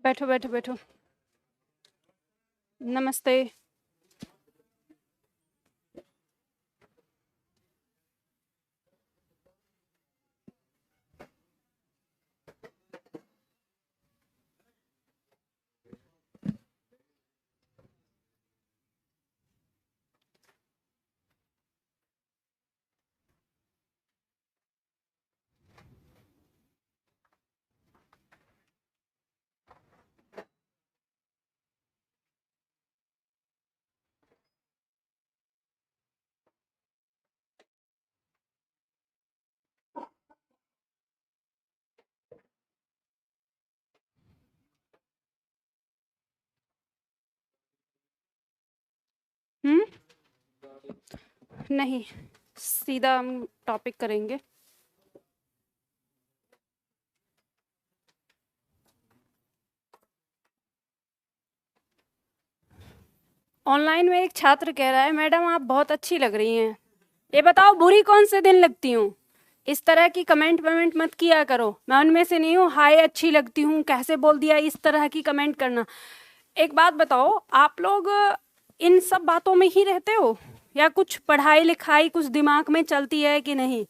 बैठो बैठो बैठो। नमस्ते। नहीं, सीधा हम टॉपिक करेंगे। ऑनलाइन में एक छात्र कह रहा है, मैडम आप बहुत अच्छी लग रही हैं। ये बताओ बुरी कौन से दिन लगती हूँ? इस तरह की कमेंट वमेंट मत किया करो, मैं उनमें से नहीं हूँ। हाय अच्छी लगती हूँ कैसे बोल दिया, इस तरह की कमेंट करना। एक बात बताओ, आप लोग इन सब बातों में ही रहते हो या कुछ पढ़ाई लिखाई कुछ दिमाग में चलती है कि नहीं?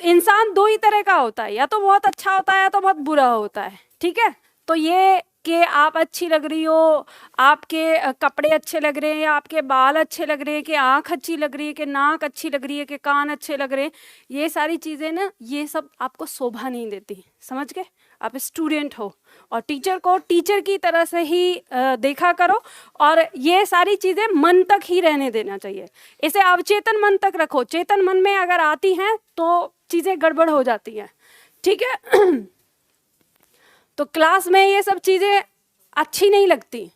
इंसान दो ही तरह का होता है, या तो बहुत अच्छा होता है या तो बहुत बुरा होता है, ठीक है? तो ये कि आप अच्छी लग रही हो, आपके कपड़े अच्छे लग रहे हैं, या आपके बाल अच्छे लग रहे हैं, कि आँख अच्छी लग रही है, कि नाक अच्छी लग रही है, कि कान अच्छे लग रहे हैं, ये सारी चीज़ें ना, ये सब आपको शोभा नहीं देती, समझ गए? आप स्टूडेंट हो और टीचर को टीचर की तरह से ही देखा करो, और ये सारी चीज़ें मन तक ही रहने देना चाहिए। इसे अवचेतन मन तक रखो, चेतन मन में अगर आती हैं तो चीज़ें गड़बड़ हो जाती हैं, ठीक है? तो क्लास में ये सब चीज़ें अच्छी नहीं लगती।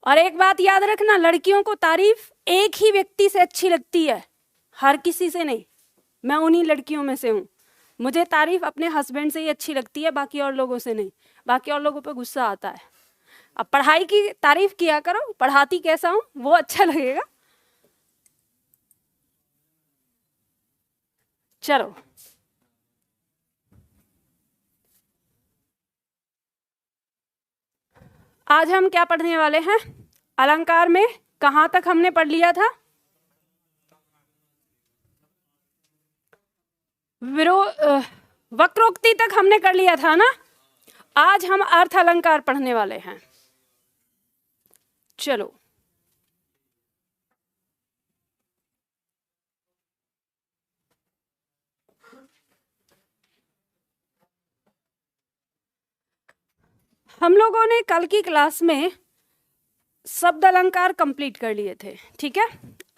और एक बात याद रखना, लड़कियों को तारीफ एक ही व्यक्ति से अच्छी लगती है, हर किसी से नहीं। मैं उन्हीं लड़कियों में से हूँ, मुझे तारीफ अपने हस्बैंड से ही अच्छी लगती है, बाकी और लोगों से नहीं। बाकी और लोगों पे गुस्सा आता है। अब पढ़ाई की तारीफ किया करो, पढ़ाती कैसा हूँ वो अच्छा लगेगा। चलो, आज हम क्या पढ़ने वाले हैं? अलंकार में कहाँ तक हमने पढ़ लिया था? वक्रोक्ति तक हमने कर लिया था ना। आज हम अर्थ अलंकार पढ़ने वाले हैं। चलो, हम लोगों ने कल की क्लास में शब्द अलंकार कंप्लीट कर लिए थे, ठीक है?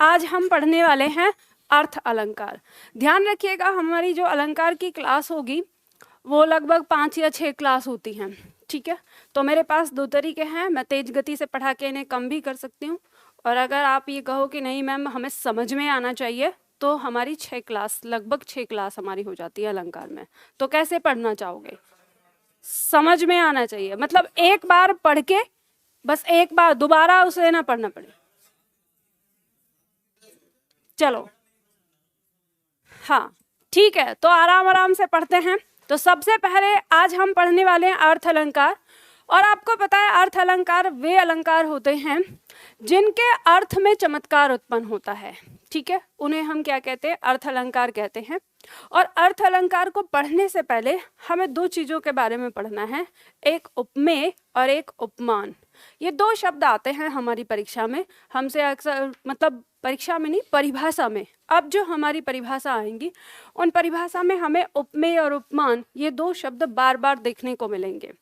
आज हम पढ़ने वाले हैं अर्थ अलंकार। ध्यान रखिएगा, हमारी जो अलंकार की क्लास होगी वो लगभग 5 या 6 क्लास होती हैं, ठीक है? तो मेरे पास दो तरीके हैं, मैं तेज गति से पढ़ा के इन्हें कम भी कर सकती हूँ, और अगर आप ये कहो कि नहीं मैम हमें समझ में आना चाहिए, तो हमारी 6 क्लास, लगभग 6 क्लास हमारी हो जाती है अलंकार में। तो कैसे पढ़ना चाहोगे? समझ में आना चाहिए, मतलब एक बार पढ़ के बस एक बार दोबारा उसे ना पढ़ना पड़े। चलो, हाँ ठीक है, तो आराम आराम से पढ़ते हैं। तो सबसे पहले आज हम पढ़ने वाले हैं अर्थ अलंकार। और आपको पता है अर्थ अलंकार वे अलंकार होते हैं जिनके अर्थ में चमत्कार उत्पन्न होता है, ठीक है? उन्हें हम क्या कहते हैं? अर्थ अलंकार कहते हैं। और अर्थ अलंकार को पढ़ने से पहले हमें दो चीज़ों के बारे में पढ़ना है, एक उपमेय और एक उपमान। ये दो शब्द आते हैं हमारी परीक्षा में, हमसे अक्सर, मतलब परीक्षा में नहीं, परिभाषा में। अब जो हमारी परिभाषा आएंगी उन परिभाषा में हमें उपमेय और उपमान ये दो शब्द बार बार देखने को मिलेंगे।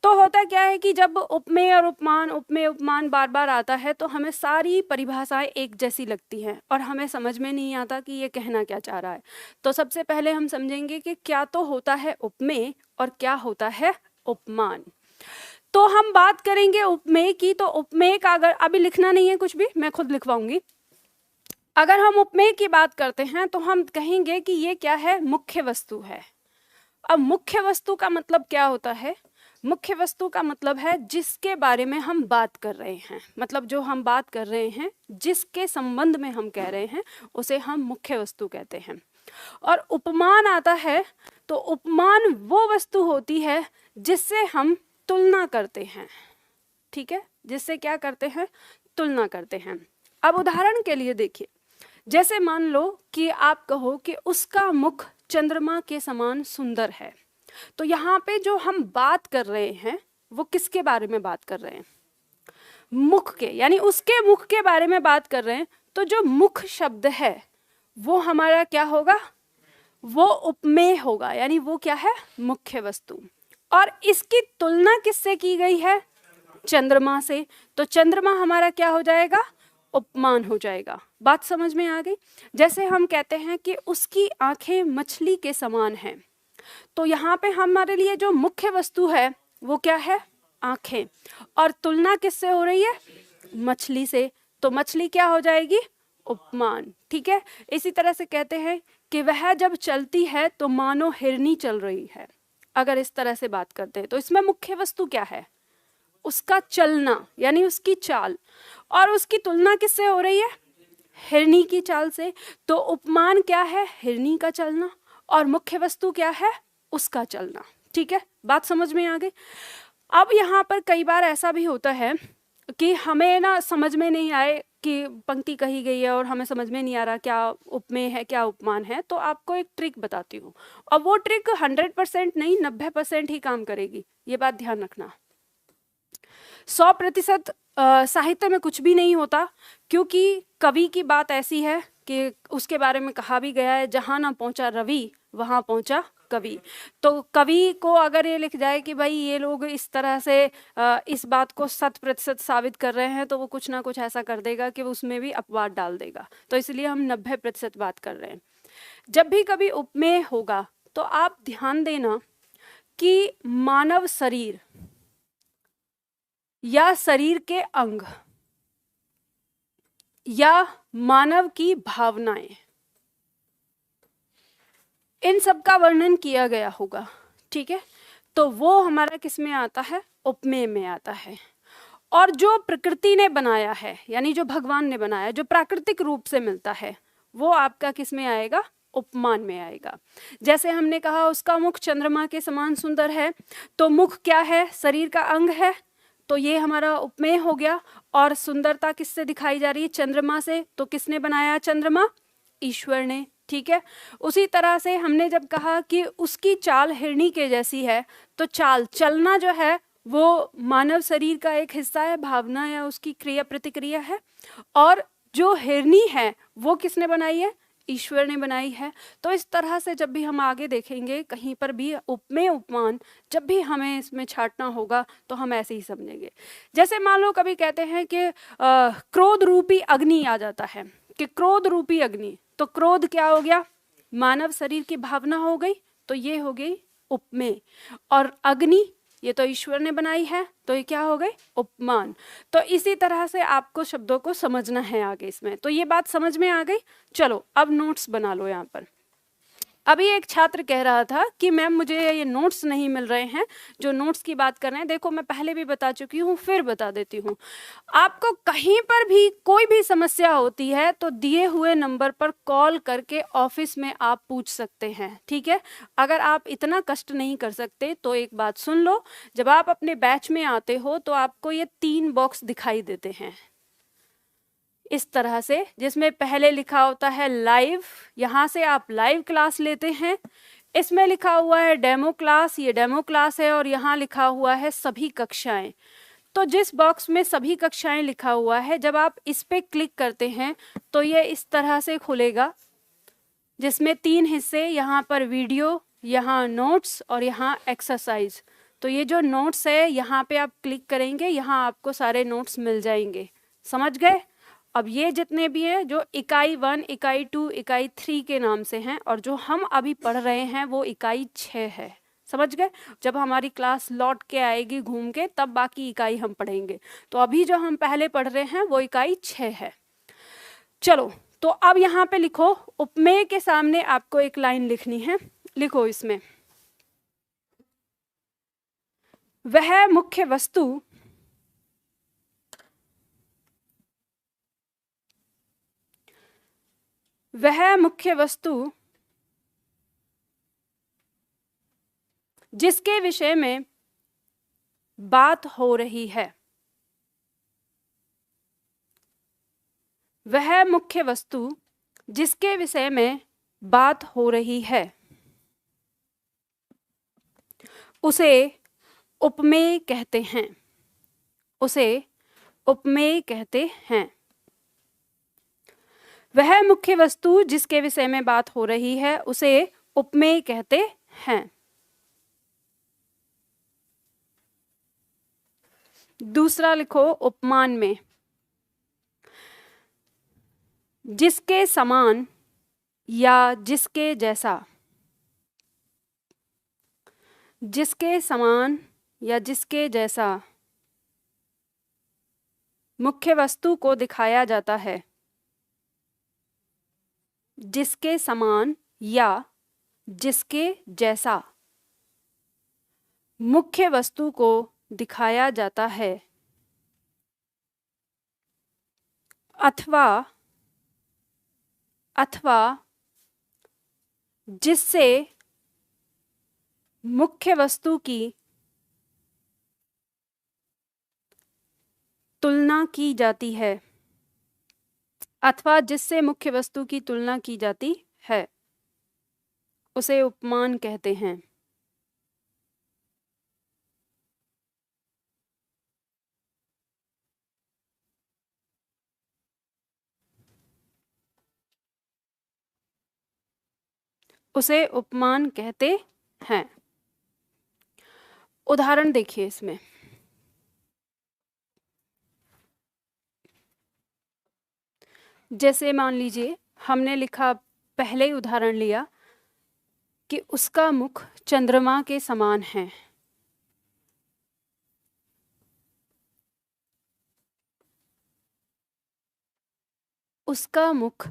तो होता क्या है कि जब उपमेय और उपमान, उपमेय उपमान बार बार आता है तो हमें सारी परिभाषाएं एक जैसी लगती हैं और हमें समझ में नहीं आता कि ये कहना क्या चाह रहा है। तो सबसे पहले हम समझेंगे कि क्या तो होता है उपमेय और क्या होता है उपमान। तो हम बात करेंगे उपमेय की। तो उपमेय का, अगर अभी लिखना नहीं है कुछ भी, मैं खुद लिखवाऊंगी। अगर हम उपमेय की बात करते हैं तो हम कहेंगे कि ये क्या है? मुख्य वस्तु है। अब मुख्य वस्तु का मतलब क्या होता है? मुख्य वस्तु का मतलब है जिसके बारे में हम बात कर रहे हैं, मतलब जो हम बात कर रहे हैं, जिसके संबंध में हम कह रहे हैं, उसे हम मुख्य वस्तु कहते हैं। और उपमान आता है तो उपमान वो वस्तु होती है जिससे हम तुलना करते हैं, ठीक है, जिससे क्या करते हैं, तुलना करते हैं। अब उदाहरण के लिए देखिए, जैसे मान लो कि आप कहो कि उसका मुख चंद्रमा के समान सुंदर है, तो यहाँ पे जो हम बात कर रहे हैं वो किसके बारे में बात कर रहे हैं, मुख के, यानी उसके मुख के बारे में बात कर रहे हैं। तो जो मुख शब्द है वो हमारा क्या होगा, वो उपमेय होगा, यानी वो क्या है, मुख्य वस्तु। और इसकी तुलना किससे की गई है, चंद्रमा से, तो चंद्रमा हमारा क्या हो जाएगा, उपमान हो जाएगा। बात समझ में आ गई। जैसे हम कहते हैं कि उसकी आंखें मछली के समान हैं, तो यहाँ पे हमारे लिए जो मुख्य वस्तु है वो क्या है, आंखें, और तुलना किससे हो रही है, मछली से, तो मछली क्या हो जाएगी, उपमान, ठीक है। इसी तरह से कहते हैं कि वह जब चलती है तो मानो हिरनी चल रही है। अगर इस तरह से बात करते हैं तो इसमें मुख्य वस्तु क्या है, उसका चलना, यानी उसकी चाल, और उसकी तुलना किससे हो रही है, हिरनी की चाल से। तो उपमान क्या है, हिरनी का चलना, और मुख्य वस्तु क्या है, उसका चलना, ठीक है। बात समझ में आ गई। अब यहाँ पर कई बार ऐसा भी होता है कि हमें ना समझ में नहीं आए कि पंक्ति कही गई है और हमें समझ में नहीं आ रहा क्या उपमेय है क्या उपमान है, तो आपको एक ट्रिक बताती हूँ, और वो ट्रिक 100% नहीं 90% ही काम करेगी, ये बात ध्यान रखना। 100% साहित्य में कुछ भी नहीं होता, क्योंकि कवि की बात ऐसी है कि उसके बारे में कहा भी गया है, जहाँ ना पहुँचा रवि वहाँ पहुँचा कवि। तो कवि को अगर ये लिख जाए कि भाई ये लोग इस तरह से इस बात को 100% साबित कर रहे हैं, तो वो कुछ ना कुछ ऐसा कर देगा कि उसमें भी अपवाद डाल देगा। तो इसलिए हम 90% बात कर रहे हैं। जब भी कभी उपमेय होगा तो आप ध्यान देना कि मानव शरीर या शरीर के अंग या मानव की भावनाएं, इन सब का वर्णन किया गया होगा, ठीक है। तो वो हमारा किस में आता है, उपमेय में आता है। और जो प्रकृति ने बनाया है, यानी जो भगवान ने बनाया, जो प्राकृतिक रूप से मिलता है, वो आपका किस में आएगा, उपमान में आएगा। जैसे हमने कहा उसका मुख चंद्रमा के समान सुंदर है, तो मुख क्या है, शरीर का अंग है, तो ये हमारा उपमेय हो गया। और सुंदरता किससे दिखाई जा रही है, चंद्रमा से, तो किसने बनाया चंद्रमा, ईश्वर ने, ठीक है। उसी तरह से हमने जब कहा कि उसकी चाल हिरनी के जैसी है, तो चाल, चलना जो है वो मानव शरीर का एक हिस्सा है, भावना या उसकी क्रिया प्रतिक्रिया है। और जो हिरनी है वो किसने बनाई है, ईश्वर ने बनाई है। तो इस तरह से जब भी हम आगे देखेंगे कहीं पर भी उपमेय उपमान जब भी हमें इसमें छांटना होगा तो हम ऐसे ही समझेंगे। जैसे मान लो कभी कहते हैं कि क्रोध रूपी अग्नि आ जाता है, कि क्रोध रूपी अग्नि, तो क्रोध क्या हो गया, मानव शरीर की भावना हो गई, तो ये हो गई उपमेय। और अग्नि ये तो ईश्वर ने बनाई है, तो ये क्या हो गई, उपमान। तो इसी तरह से आपको शब्दों को समझना है आगे इसमें। तो ये बात समझ में आ गई। चलो अब नोट्स बना लो। यहाँ पर अभी एक छात्र कह रहा था कि मैम मुझे ये नोट्स नहीं मिल रहे हैं, जो नोट्स की बात कर रहे हैं। देखो मैं पहले भी बता चुकी हूँ, फिर बता देती हूँ। आपको कहीं पर भी कोई भी समस्या होती है तो दिए हुए नंबर पर कॉल करके ऑफिस में आप पूछ सकते हैं, ठीक है। अगर आप इतना कष्ट नहीं कर सकते तो एक बात सुन लो, जब आप अपने बैच में आते हो तो आपको ये 3 बॉक्स दिखाई देते हैं इस तरह से, जिसमें पहले लिखा होता है लाइव, यहाँ से आप लाइव क्लास लेते हैं। इसमें लिखा हुआ है डेमो क्लास, ये डेमो क्लास है, और यहाँ लिखा हुआ है सभी कक्षाएं। तो जिस बॉक्स में सभी कक्षाएं लिखा हुआ है, जब आप इस पे क्लिक करते हैं तो ये इस तरह से खुलेगा, जिसमें 3 हिस्से, यहाँ पर वीडियो, यहाँ नोट्स और यहाँ एक्सरसाइज। तो ये जो नोट्स है यहाँ पे आप क्लिक करेंगे, यहाँ आपको सारे नोट्स मिल जाएंगे। समझ गए। अब ये जितने भी हैं जो इकाई 1, इकाई 2, इकाई 3 के नाम से हैं, और जो हम अभी पढ़ रहे हैं वो इकाई 6 है। समझ गए। जब हमारी क्लास लौट के आएगी घूम के, तब बाकी इकाई हम पढ़ेंगे। तो अभी जो हम पहले पढ़ रहे हैं वो इकाई 6 है। चलो तो अब यहाँ पे लिखो, उपमेय के सामने आपको एक लाइन लिखनी है। लिखो इसमें, वह मुख्य वस्तु जिसके विषय में बात हो रही है वह मुख्य वस्तु जिसके विषय में बात हो रही है उसे उपमेय कहते हैं। उसे उपमेय कहते हैं। वह मुख्य वस्तु जिसके विषय में बात हो रही है उसे उपमेय कहते हैं। दूसरा लिखो उपमान में, जिसके समान या जिसके जैसा। जिसके समान या जिसके जैसा मुख्य वस्तु को दिखाया जाता है। जिसके समान या जिसके जैसा मुख्य वस्तु को दिखाया जाता है अथवा जिससे मुख्य वस्तु की तुलना की जाती है। अथवा जिससे मुख्य वस्तु की तुलना की जाती है उसे उपमान कहते हैं। उसे उपमान कहते हैं। उदाहरण देखिए इसमें। जैसे मान लीजिए हमने लिखा, पहले ही उदाहरण लिया कि उसका मुख चंद्रमा के समान है। उसका मुख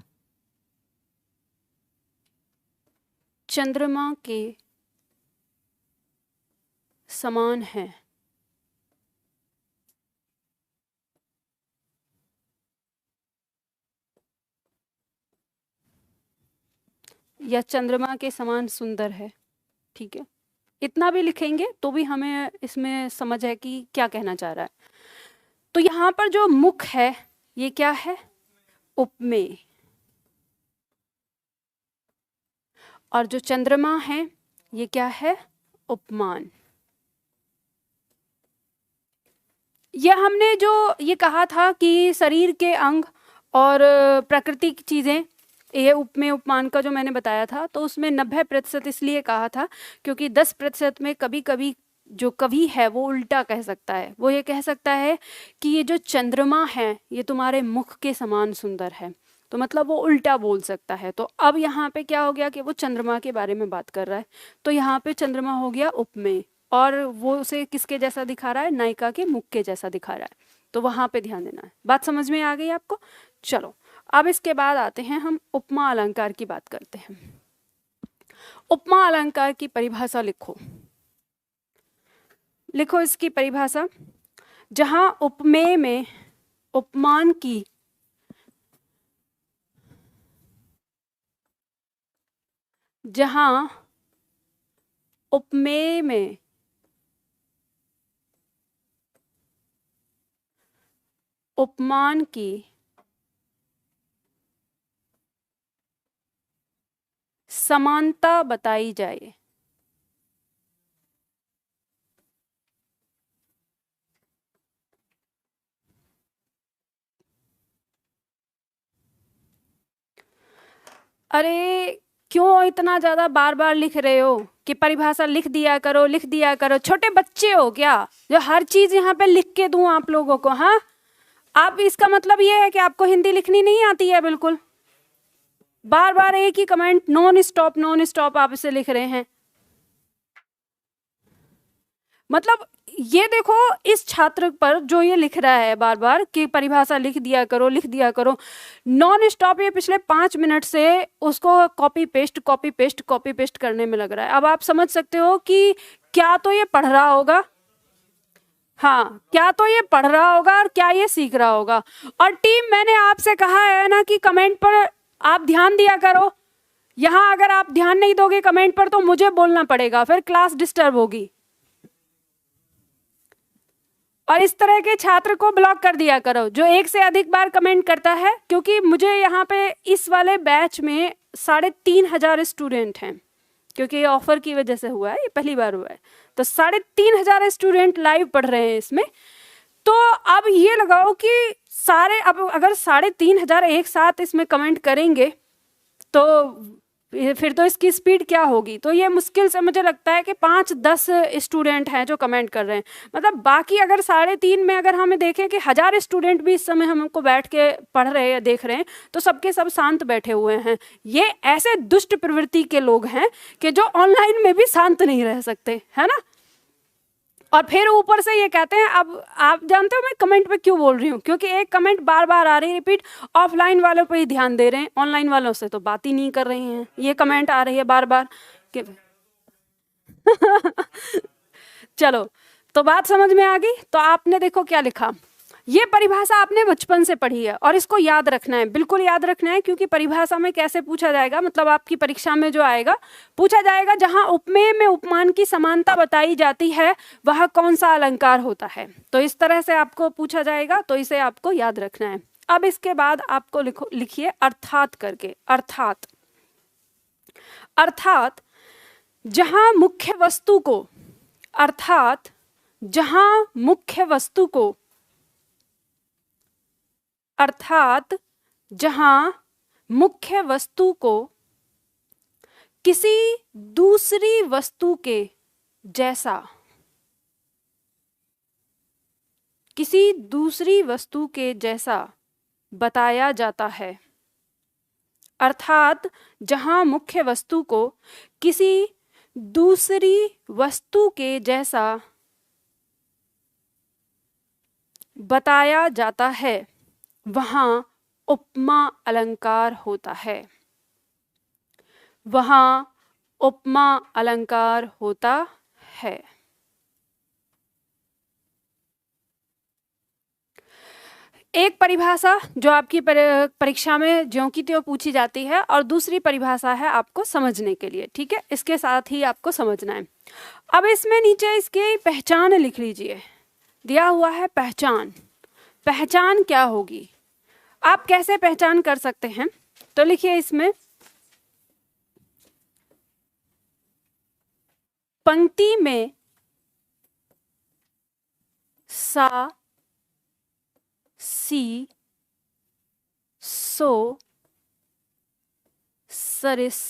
चंद्रमा के समान है। या चंद्रमा के समान सुंदर है। ठीक है, इतना भी लिखेंगे तो भी हमें इसमें समझ है कि क्या कहना चाह रहा है। तो यहाँ पर जो मुख है ये क्या है? उपमेय। और जो चंद्रमा है ये क्या है? उपमान। यह हमने जो ये कहा था कि शरीर के अंग और प्रकृति की चीज़ें, ये उपमेय उपमान का जो मैंने बताया था, तो उसमें 90% इसलिए कहा था क्योंकि 10% में कभी कभी जो कवि है वो उल्टा कह सकता है। वो ये कह सकता है कि ये जो चंद्रमा है ये तुम्हारे मुख के समान सुंदर है, तो मतलब वो उल्टा बोल सकता है। तो अब यहाँ पे क्या हो गया कि वो चंद्रमा के बारे में बात कर रहा है, तो यहाँ पे चंद्रमा हो गया उपमेय, और वो उसे किसके जैसा दिखा रहा है? नायिका के मुख के जैसा दिखा रहा है। तो वहां पे ध्यान देना है। बात समझ में आ गई आपको? चलो अब इसके बाद आते हैं, हम उपमा अलंकार की बात करते हैं। उपमा अलंकार की परिभाषा लिखो। लिखो इसकी परिभाषा। जहां उपमेय में उपमान की जहां उपमेय में उपमान की समानता बताई जाए, अरे क्यों इतना ज्यादा बार बार लिख रहे हो कि परिभाषा लिख दिया करो, लिख दिया करो। छोटे बच्चे हो क्या जो हर चीज यहाँ पे लिख के दूं आप लोगों को? हाँ, आप इसका मतलब ये है कि आपको हिंदी लिखनी नहीं आती है बिल्कुल? बार बार एक ही कमेंट, नॉन स्टॉप आप इसे लिख रहे हैं। मतलब ये देखो, इस छात्र पर जो ये लिख रहा है बार बार कि परिभाषा लिख दिया करो, लिख दिया करो, नॉन स्टॉप ये पिछले 5 मिनट से उसको कॉपी पेस्ट करने में लग रहा है। अब आप समझ सकते हो कि क्या तो ये पढ़ रहा होगा, हाँ, क्या तो ये पढ़ रहा होगा और क्या ये सीख रहा होगा। और टीम, मैंने आपसे कहा है ना कि कमेंट पर आप ध्यान दिया करो। यहाँ अगर आप ध्यान नहीं दोगे कमेंट पर तो मुझे बोलना पड़ेगा, फिर क्लास डिस्टर्ब होगी। और इस तरह के छात्र को ब्लॉक कर दिया करो जो एक से अधिक बार कमेंट करता है, क्योंकि मुझे यहाँ पे इस वाले बैच में 3,500 स्टूडेंट हैं, क्योंकि ये ऑफर की वजह से हुआ है, ये पहली बार हुआ है, तो 3,500 स्टूडेंट लाइव पढ़ रहे हैं इसमें। तो अब ये लगाओ कि सारे, अब अगर 3,500 एक साथ इसमें कमेंट करेंगे तो फिर तो इसकी स्पीड क्या होगी। तो ये मुश्किल से मुझे लगता है कि 5-10 स्टूडेंट हैं जो कमेंट कर रहे हैं। मतलब बाकी अगर 3.5 में अगर हमें देखें कि 1000 स्टूडेंट भी इस समय हमको बैठ के पढ़ रहे हैं, देख रहे हैं, तो सबके सब शांत बैठे हुए हैं। ये ऐसे दुष्ट प्रवृत्ति के लोग हैं कि जो ऑनलाइन में भी शांत नहीं रह सकते, है ना। और फिर ऊपर से ये कहते हैं, अब आप जानते हो मैं कमेंट पे क्यों बोल रही हूँ, क्योंकि एक कमेंट बार बार आ रही है रिपीट, ऑफलाइन वालों पे ही ध्यान दे रहे हैं, ऑनलाइन वालों से तो बात ही नहीं कर रही हैं। ये कमेंट आ रही है बार बार कि चलो, तो बात समझ में आ गई। तो आपने देखो क्या लिखा, ये परिभाषा आपने बचपन से पढ़ी है और इसको याद रखना है, बिल्कुल याद रखना है, क्योंकि परिभाषा में कैसे पूछा जाएगा, मतलब आपकी परीक्षा में जो आएगा पूछा जाएगा, जहां उपमेय में उपमान की समानता बताई जाती है वह कौन सा अलंकार होता है। तो इस तरह से आपको पूछा जाएगा, तो इसे आपको याद रखना है। अब इसके बाद आपको लिखिए अर्थात करके। अर्थात, अर्थात जहां मुख्य वस्तु को, अर्थात जहां मुख्य वस्तु को, अर्थात जहां मुख्य वस्तु को किसी दूसरी वस्तु के जैसा, किसी दूसरी वस्तु के जैसा बताया जाता है। अर्थात जहां मुख्य वस्तु को किसी दूसरी वस्तु के जैसा बताया जाता है वहां उपमा अलंकार होता है, वहां उपमा अलंकार होता है। एक परिभाषा जो आपकी परीक्षा में ज्यों की त्यों पूछी जाती है, और दूसरी परिभाषा है आपको समझने के लिए, ठीक है, इसके साथ ही आपको समझना है। अब इसमें नीचे इसकी पहचान लिख लीजिए, दिया हुआ है पहचान। पहचान क्या होगी, आप कैसे पहचान कर सकते हैं, तो लिखिए इसमें पंक्ति में सा, सी, सो, सरिस,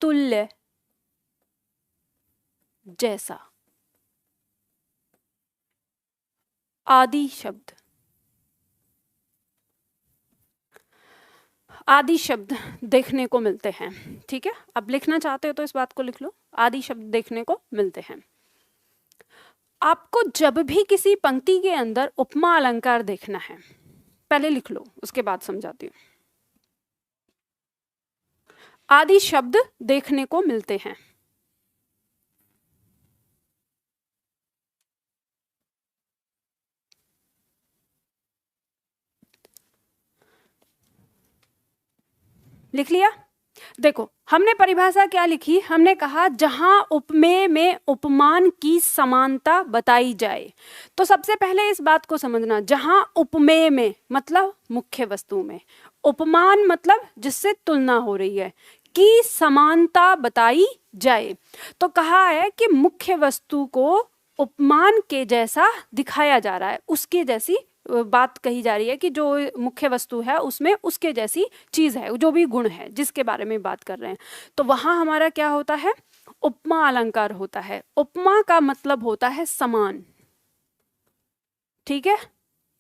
तुल्य, जैसा आदि शब्द, आदि शब्द देखने को मिलते हैं, ठीक है। अब लिखना चाहते हो तो इस बात को लिख लो, आदि शब्द देखने को मिलते हैं। आपको जब भी किसी पंक्ति के अंदर उपमा अलंकार देखना है, पहले लिख लो, उसके बाद समझाती हूँ। आदि शब्द देखने को मिलते हैं। लिख लिया। देखो हमने परिभाषा क्या लिखी, हमने कहा जहां उपमेय में उपमान की समानता बताई जाए। तो सबसे पहले इस बात को समझना, जहां उपमेय में मतलब मुख्य वस्तु में, उपमान मतलब जिससे तुलना हो रही है, की समानता बताई जाए। तो कहा है कि मुख्य वस्तु को उपमान के जैसा दिखाया जा रहा है, उसके जैसी बात कही जा रही है कि जो मुख्य वस्तु है उसमें उसके जैसी चीज है, जो भी गुण है जिसके बारे में बात कर रहे हैं। तो वहां हमारा क्या होता है, उपमा अलंकार होता है। उपमा का मतलब होता है समान, ठीक है।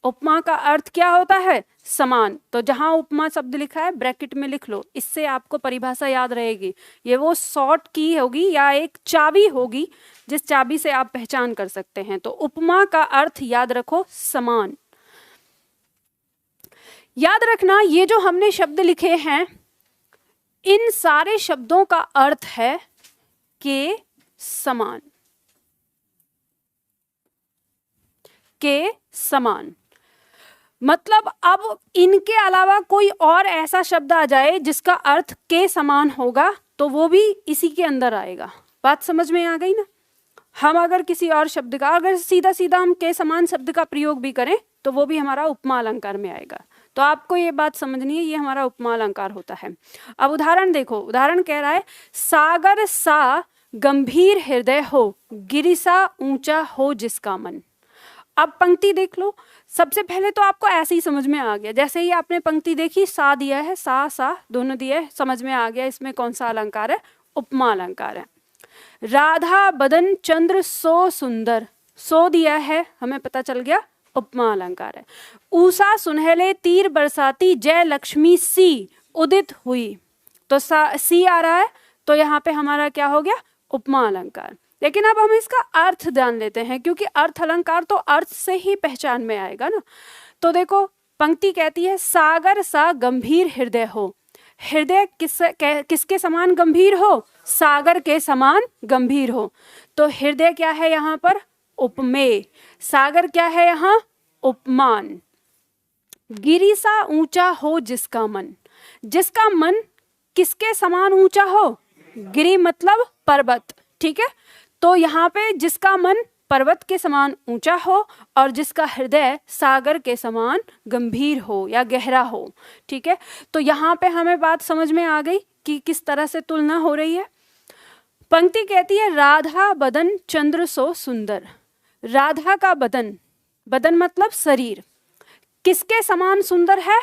उपमा का अर्थ क्या होता है, समान। तो जहां उपमा शब्द लिखा है ब्रैकेट में लिख लो, इससे आपको परिभाषा याद रहेगी। ये वो शॉर्ट की होगी या एक चाबी होगी जिस चाबी से आप पहचान कर सकते हैं। तो उपमा का अर्थ याद रखो, समान। याद रखना ये जो हमने शब्द लिखे हैं, इन सारे शब्दों का अर्थ है के समान, के समान। मतलब अब इनके अलावा कोई और ऐसा शब्द आ जाए जिसका अर्थ के समान होगा तो वो भी इसी के अंदर आएगा। बात समझ में आ गई ना? हम अगर किसी और शब्द का, अगर सीधा सीधा हम के समान शब्द का प्रयोग भी करें तो वो भी हमारा उपमा अलंकार में आएगा। तो आपको ये बात समझनी है, ये हमारा उपमा अलंकार होता है। अब उदाहरण देखो, उदाहरण कह रहा है सागर सा गंभीर हृदय हो, गिरि सा ऊंचा हो जिसका मन। अब पंक्ति देख लो। सबसे पहले तो आपको ऐसे ही समझ में आ गया, जैसे ही आपने पंक्ति देखी, सा दिया है, सा दोनों दिया है, समझ में आ गया इसमें कौन सा अलंकार है, उपमा अलंकार है। राधा बदन चंद्र सो सुंदर, सो दिया है, हमें पता चल गया उपमा अलंकार है। ऊषा सुनहले तीर बरसाती, जय लक्ष्मी सी उदित हुई, तो सी आ रहा है, तो यहाँ पे हमारा क्या हो गया, उपमा अलंकार। लेकिन अब हम इसका अर्थ जान लेते हैं, क्योंकि अर्थ अलंकार तो अर्थ से ही पहचान में आएगा ना। तो देखो पंक्ति कहती है सागर सा गंभीर हृदय हो। हृदय किसके समान गंभीर हो, सागर के समान गंभीर हो। तो हृदय क्या है यहाँ पर, उपमेय। सागर क्या है यहाँ, उपमान। गिरि सा ऊंचा हो जिसका मन, जिसका मन किसके समान ऊंचा हो, गिरि मतलब पर्वत, ठीक है। तो यहाँ पे जिसका मन पर्वत के समान ऊंचा हो और जिसका हृदय सागर के समान गंभीर हो या गहरा हो, ठीक है। तो यहाँ पे हमें बात समझ में आ गई कि किस तरह से तुलना हो रही है। पंक्ति कहती है राधा बदन चंद्र सो सुंदर। राधा का बदन, बदन मतलब शरीर, किसके समान सुंदर है,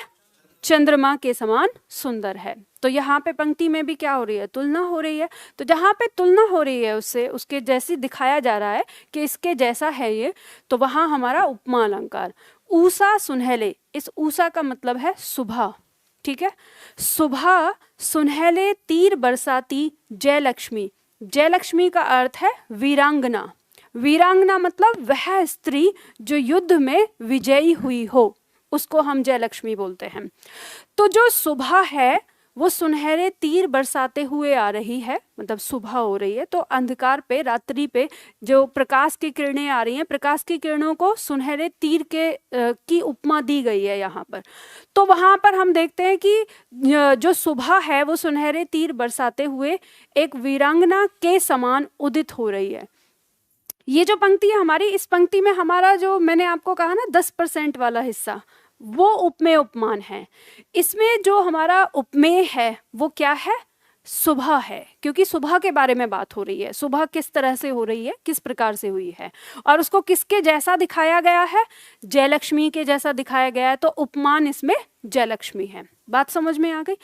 चंद्रमा के समान सुंदर है। तो यहाँ पे पंक्ति में भी क्या हो रही है, तुलना हो रही है। तो जहाँ पे तुलना हो रही है उससे, उसके जैसी दिखाया जा रहा है कि इसके जैसा है ये, तो वहाँ हमारा उपमा अलंकार। ऊषा सुनहले, इस ऊषा का मतलब है सुबह, ठीक है। सुबह सुनहले तीर बरसाती, जय लक्ष्मी। जय लक्ष्मी का अर्थ है वीरांगना। वीरांगना मतलब वह स्त्री जो युद्ध में विजयी हुई हो, उसको हम जय लक्ष्मी बोलते हैं। तो जो सुबह है वो सुनहरे तीर बरसाते हुए आ रही है, मतलब सुबह हो रही है, तो अंधकार पे, रात्रि पे जो प्रकाश की किरणें आ रही हैं, प्रकाश की किरणों को सुनहरे तीर की उपमा दी गई है यहाँ पर। तो वहाँ पर हम देखते हैं कि जो सुबह है वो सुनहरे तीर बरसाते हुए एक वीरांगना के समान उदित हो रही है। ये जो पंक्ति है हमारी, इस पंक्ति में हमारा जो मैंने आपको कहा ना 10% वाला हिस्सा, वो उपमेय उपमान है। इसमें जो हमारा उपमेय है वो क्या है, सुबह है, क्योंकि सुबह के बारे में बात हो रही है। सुबह किस तरह से हो रही है, किस प्रकार से हुई है, और उसको किसके जैसा दिखाया गया है, जयलक्ष्मी के जैसा दिखाया गया है। तो उपमान इसमें जयलक्ष्मी है। बात समझ में आ गई?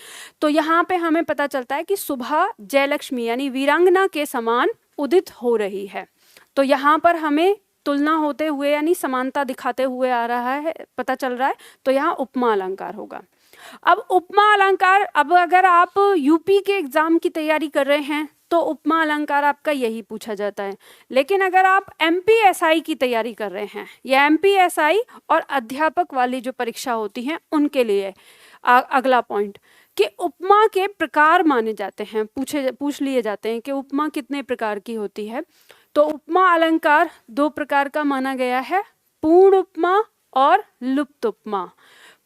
तो यहाँ पे हमें पता चलता है कि सुबह जयलक्ष्मी यानी वीरांगना के समान उदित हो रही है। तो यहाँ पर हमें तुलना होते हुए यानी समानता दिखाते हुए आ रहा है, पता चल रहा है। तो यहाँ उपमा अलंकार होगा। अब उपमा अलंकार, अब अगर आप यूपी के एग्जाम की तैयारी कर रहे हैं तो उपमा अलंकार आपका यही पूछा जाता है। लेकिन अगर आप MPSI की तैयारी कर रहे हैं, या MPSI और अध्यापक वाली जो परीक्षा होती है उनके लिए अगला पॉइंट कि उपमा के प्रकार माने जाते हैं, पूछ लिए जाते हैं कि उपमा कितने प्रकार की होती है। तो उपमा अलंकार 2 प्रकार का माना गया है, पूर्ण उपमा और लुप्त उपमा।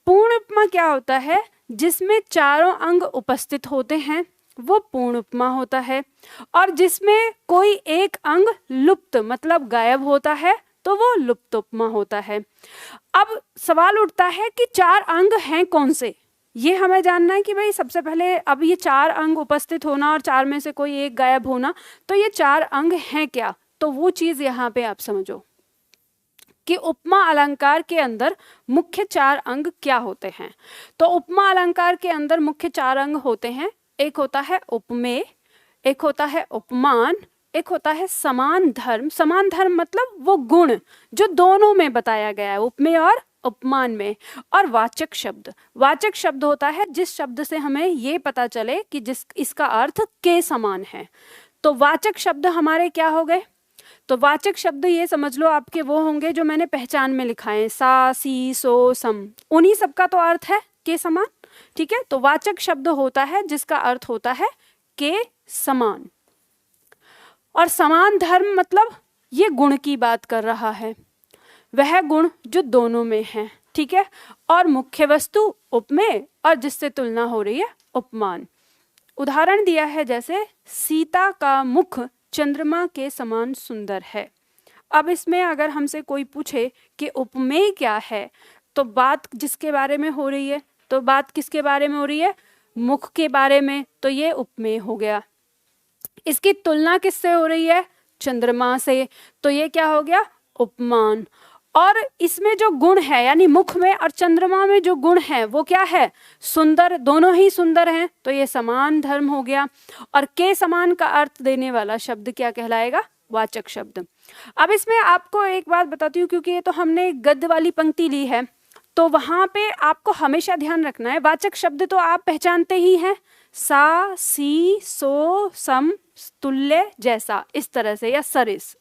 पूर्ण उपमा क्या होता है, जिसमें चारों अंग उपस्थित होते हैं वो पूर्ण उपमा होता है, और जिसमें कोई एक अंग लुप्त मतलब गायब होता है तो वो लुप्त उपमा होता है। अब सवाल उठता है कि 4 अंग हैं कौन से, ये हमें जानना है कि भाई सबसे पहले अब ये 4 अंग उपस्थित होना और 4 में से कोई एक गायब होना, तो ये 4 अंग हैं क्या। तो वो चीज यहाँ पे आप समझो कि उपमा अलंकार के अंदर मुख्य 4 अंग क्या होते हैं। तो उपमा अलंकार के अंदर मुख्य 4 अंग होते हैं। एक होता है उपमेय, एक होता है उपमान, एक होता है समान धर्म। समान धर्म मतलब वो गुण जो दोनों में बताया गया है, उपमेय और उपमान में, और वाचक शब्द। वाचक शब्द होता है जिस शब्द से हमें ये पता चले कि इसका अर्थ के समान है। तो वाचक शब्द हमारे क्या हो गए, तो वाचक शब्द ये समझ लो आपके वो होंगे जो मैंने पहचान में लिखाए, सा सी सो सम, उन्हीं सबका तो अर्थ है के समान, ठीक है। तो वाचक शब्द होता है जिसका अर्थ होता है के समान। और समान धर्म मतलब ये गुण की बात कर रहा है, वह गुण जो दोनों में है। ठीक है, और मुख्य वस्तु उपमेय, और जिससे तुलना हो रही है उपमान। उदाहरण दिया है जैसे सीता का मुख चंद्रमा के समान सुंदर है। अब इसमें अगर हमसे कोई पूछे कि उपमेय क्या है, तो बात जिसके बारे में हो रही है, तो बात किसके बारे में हो रही है? मुख के बारे में, तो ये उपमेय हो गया। इसकी तुलना किससे हो रही है? चंद्रमा से, तो ये क्या हो गया? उपमान। और इसमें जो गुण है, यानी मुख में और चंद्रमा में जो गुण है वो क्या है? सुंदर, दोनों ही सुंदर हैं, तो ये समान धर्म हो गया। और के समान का अर्थ देने वाला शब्द क्या कहलाएगा? वाचक शब्द। अब इसमें आपको एक बात बताती हूँ, क्योंकि ये तो हमने गद्य वाली पंक्ति ली है, तो वहां पे आपको हमेशा ध्यान रखना है, वाचक शब्द तो आप पहचानते ही हैं, सा, सी, सो, सम, तुल्य, जैसा, इस तरह से, या सरिस।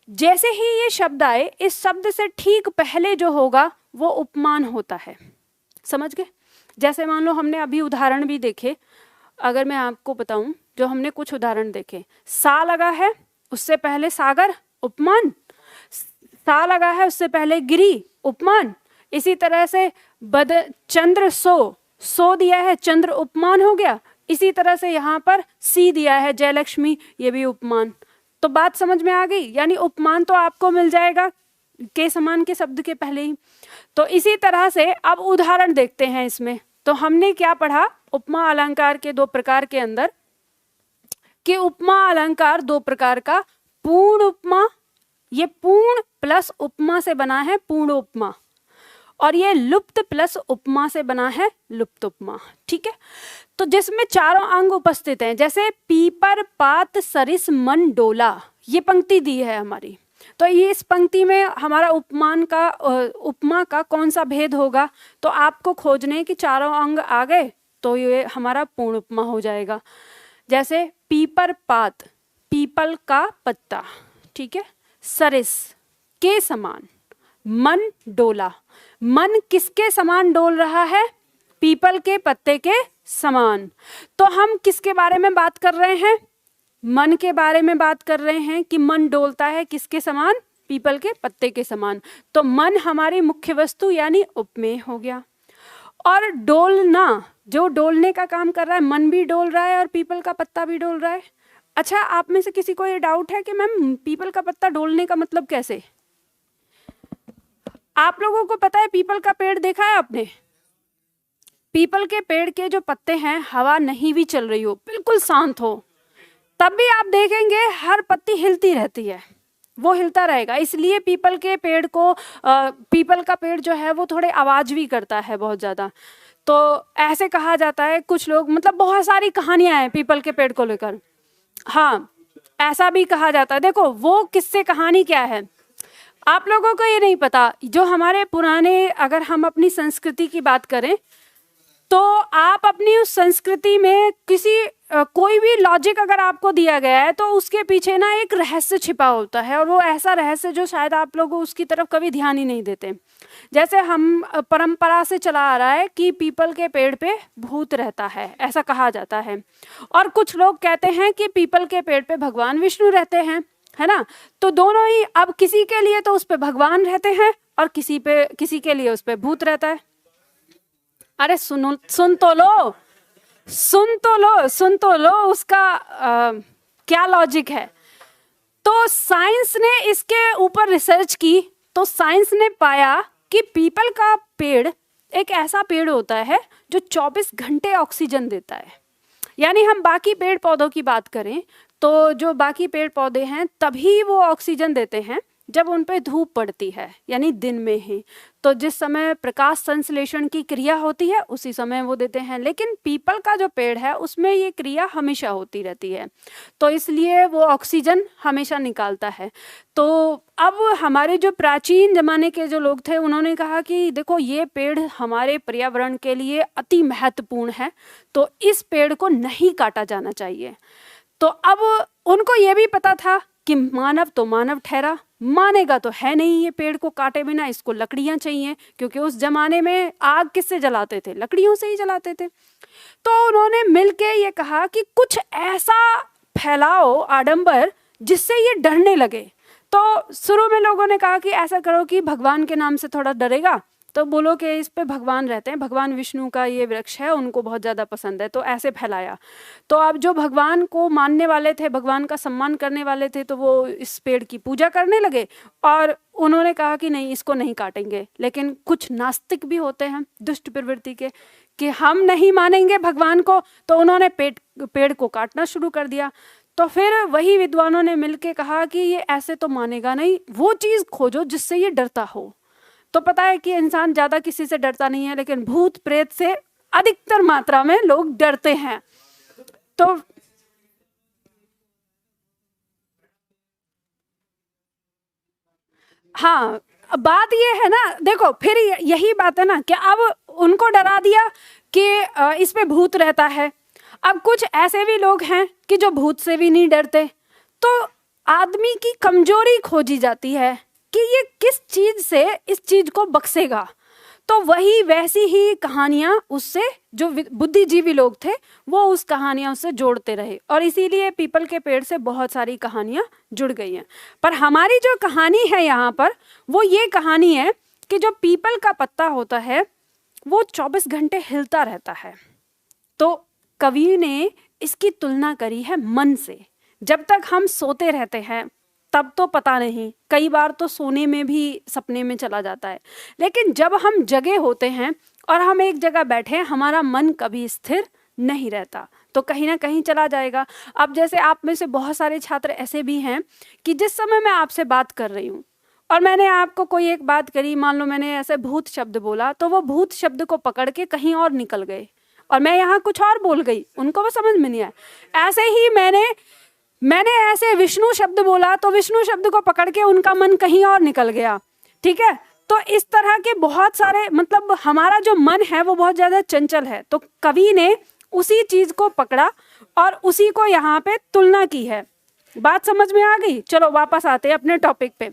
जैसे ही ये शब्द आए, इस शब्द से ठीक पहले जो होगा वो उपमान होता है। समझ गए? जैसे मान लो हमने अभी उदाहरण भी देखे, अगर मैं आपको बताऊं, जो हमने कुछ उदाहरण देखे, सा लगा है, उससे पहले सागर, उपमान। सा लगा है, उससे पहले गिरी, उपमान। इसी तरह से चंद्र, सो दिया है, चंद्र उपमान हो गया। इसी तरह से यहाँ पर सी दिया है, जयलक्ष्मी, ये भी उपमान। तो बात समझ में आ गई? यानी उपमान तो आपको मिल जाएगा के समान के शब्द के पहले ही। तो इसी तरह से अब उदाहरण देखते हैं इसमें। तो हमने क्या पढ़ा उपमा अलंकार के दो प्रकार के अंदर, कि उपमा अलंकार दो प्रकार का, पूर्ण उपमा, ये पूर्ण प्लस उपमा से बना है पूर्ण उपमा, और ये लुप्त प्लस उपमा से बना है लुप्त उपमा। ठीक है, तो जिसमें चारों अंग उपस्थित हैं, जैसे पीपर, पात, सरिस, मन, डोला, ये पंक्ति दी है हमारी। तो ये इस पंक्ति में हमारा उपमा का कौन सा भेद होगा? तो आपको खोजने कि चारों अंग आ गए तो ये हमारा पूर्ण उपमा हो जाएगा। जैसे पीपर, पात, पीपल का पत्ता, ठीक है, सरिस के समान, मन, डोला, मन किसके समान डोल रहा है? पीपल के पत्ते के समान। तो हम किसके बारे में बात कर रहे हैं? मन के बारे में बात कर रहे हैं कि मन डोलता है किसके समान? पीपल के पत्ते के समान। तो मन हमारी मुख्य वस्तु यानी उपमेय हो गया। और डोलना, जो डोलने का काम कर रहा है, मन भी डोल रहा है और पीपल का पत्ता भी डोल रहा है। अच्छा, आप में से किसी को ये डाउट है कि मैम पीपल का पत्ता डोलने का मतलब कैसे? आप लोगों को पता है पीपल का पेड़ देखा है आपने? पीपल के पेड़ के जो पत्ते हैं, हवा नहीं भी चल रही हो, बिल्कुल शांत हो, तब भी आप देखेंगे हर पत्ती हिलती रहती है, वो हिलता रहेगा। इसलिए पीपल के पेड़ को पीपल का पेड़ जो है वो थोड़े आवाज भी करता है बहुत ज्यादा। तो ऐसे कहा जाता है, कुछ लोग, मतलब बहुत सारी कहानियां हैं पीपल के पेड़ को लेकर। हाँ, ऐसा भी कहा जाता है। देखो वो किससे कहानी क्या है, आप लोगों को ये नहीं पता। जो हमारे पुराने, अगर हम अपनी संस्कृति की बात करें, तो आप अपनी उस संस्कृति में कोई भी लॉजिक अगर आपको दिया गया है, तो उसके पीछे ना एक रहस्य छिपा होता है, और वो ऐसा रहस्य जो शायद आप लोग उसकी तरफ कभी ध्यान ही नहीं देते। जैसे हम परंपरा से चला आ रहा है कि पीपल के पेड़ पे भूत रहता है, ऐसा कहा जाता है। और कुछ लोग कहते हैं कि पीपल के पेड़ पे भगवान विष्णु रहते हैं, है ना। तो दोनों ही, अब किसी के लिए तो उस पे भगवान रहते हैं और किसी के लिए उस पे भूत रहता है। अरे सुन तो लो उसका क्या लॉजिक है। तो साइंस ने इसके ऊपर रिसर्च की, तो साइंस ने पाया कि पीपल का पेड़ एक ऐसा पेड़ होता है जो 24 घंटे ऑक्सीजन देता है। यानी हम बाकी पेड़ पौधों की बात करें, तो जो बाकी पेड़ पौधे हैं तभी वो ऑक्सीजन देते हैं जब उन पे धूप पड़ती है, यानी दिन में ही। तो जिस समय प्रकाश संश्लेषण की क्रिया होती है उसी समय वो देते हैं। लेकिन पीपल का जो पेड़ है उसमें ये क्रिया हमेशा होती रहती है, तो इसलिए वो ऑक्सीजन हमेशा निकालता है। तो अब हमारे जो प्राचीन जमाने के जो लोग थे, उन्होंने कहा कि देखो ये पेड़ हमारे पर्यावरण के लिए अति महत्वपूर्ण है, तो इस पेड़ को नहीं काटा जाना चाहिए। तो अब उनको ये भी पता था कि मानव तो मानव ठहरा, मानेगा तो है नहीं ये पेड़ को काटे बिना, इसको लकड़ियां चाहिए, क्योंकि उस जमाने में आग किससे जलाते थे? लकड़ियों से ही जलाते थे। तो उन्होंने मिलके ये कहा कि कुछ ऐसा फैलाओ आडंबर जिससे ये डरने लगे। तो शुरू में लोगों ने कहा कि ऐसा करो कि भगवान के नाम से थोड़ा डरेगा, तो बोलो कि इस पे भगवान रहते हैं, भगवान विष्णु का ये वृक्ष है, उनको बहुत ज़्यादा पसंद है, तो ऐसे फैलाया। तो अब जो भगवान को मानने वाले थे, भगवान का सम्मान करने वाले थे, तो वो इस पेड़ की पूजा करने लगे और उन्होंने कहा कि नहीं, इसको नहीं काटेंगे। लेकिन कुछ नास्तिक भी होते हैं दुष्ट प्रवृत्ति के, कि हम नहीं मानेंगे भगवान को, तो उन्होंने पेड़ को काटना शुरू कर दिया। तो फिर वही विद्वानों ने मिलके कहा कि ये ऐसे तो मानेगा नहीं, वो चीज़ खोजो जिससे ये डरता हो। तो पता है कि इंसान ज़्यादा किसी से डरता नहीं है, लेकिन भूत प्रेत से अधिकतर मात्रा में लोग डरते हैं। तो हाँ, बात ये है ना, देखो फिर यही बात है ना कि अब उनको डरा दिया कि इस पे भूत रहता है। अब कुछ ऐसे भी लोग हैं कि जो भूत से भी नहीं डरते। तो आदमी की कमजोरी खोजी जाती है कि ये किस चीज से इस चीज को बख्शेगा। तो वही वैसी ही कहानियां उससे, जो बुद्धिजीवी लोग थे वो उस कहानियां उससे जोड़ते रहे, और इसीलिए पीपल के पेड़ से बहुत सारी कहानियां जुड़ गई हैं। पर हमारी जो कहानी है यहाँ पर, वो ये कहानी है कि जो पीपल का पत्ता होता है वो 24 घंटे हिलता रहता है। तो कवि ने इसकी तुलना करी है मन से। जब तक हम सोते रहते हैं तब तो पता नहीं, कई बार तो सोने में भी सपने में चला जाता है, लेकिन जब हम जगे होते हैं और हम एक जगह बैठे हैं, हमारा मन कभी स्थिर नहीं रहता, तो कहीं ना कहीं चला जाएगा। अब जैसे आप में से बहुत सारे छात्र ऐसे भी हैं कि जिस समय मैं आपसे बात कर रही हूँ और मैंने आपको कोई एक बात करी, मान लो मैंने ऐसे भूत शब्द बोला, तो वो भूत शब्द को पकड़ के कहीं और निकल गए और मैं यहाँ कुछ और बोल गई, उनको वो समझ में नहीं आया। ऐसे ही मैंने ऐसे विष्णु शब्द बोला तो विष्णु शब्द को पकड़ के उनका मन कहीं और निकल गया। ठीक है, तो इस तरह के बहुत सारे, मतलब हमारा जो मन है वो बहुत ज्यादा चंचल है। तो कवि ने उसी चीज को पकड़ा और उसी को यहाँ पे तुलना की है। बात समझ में आ गई? चलो वापस आते हैं अपने टॉपिक पे।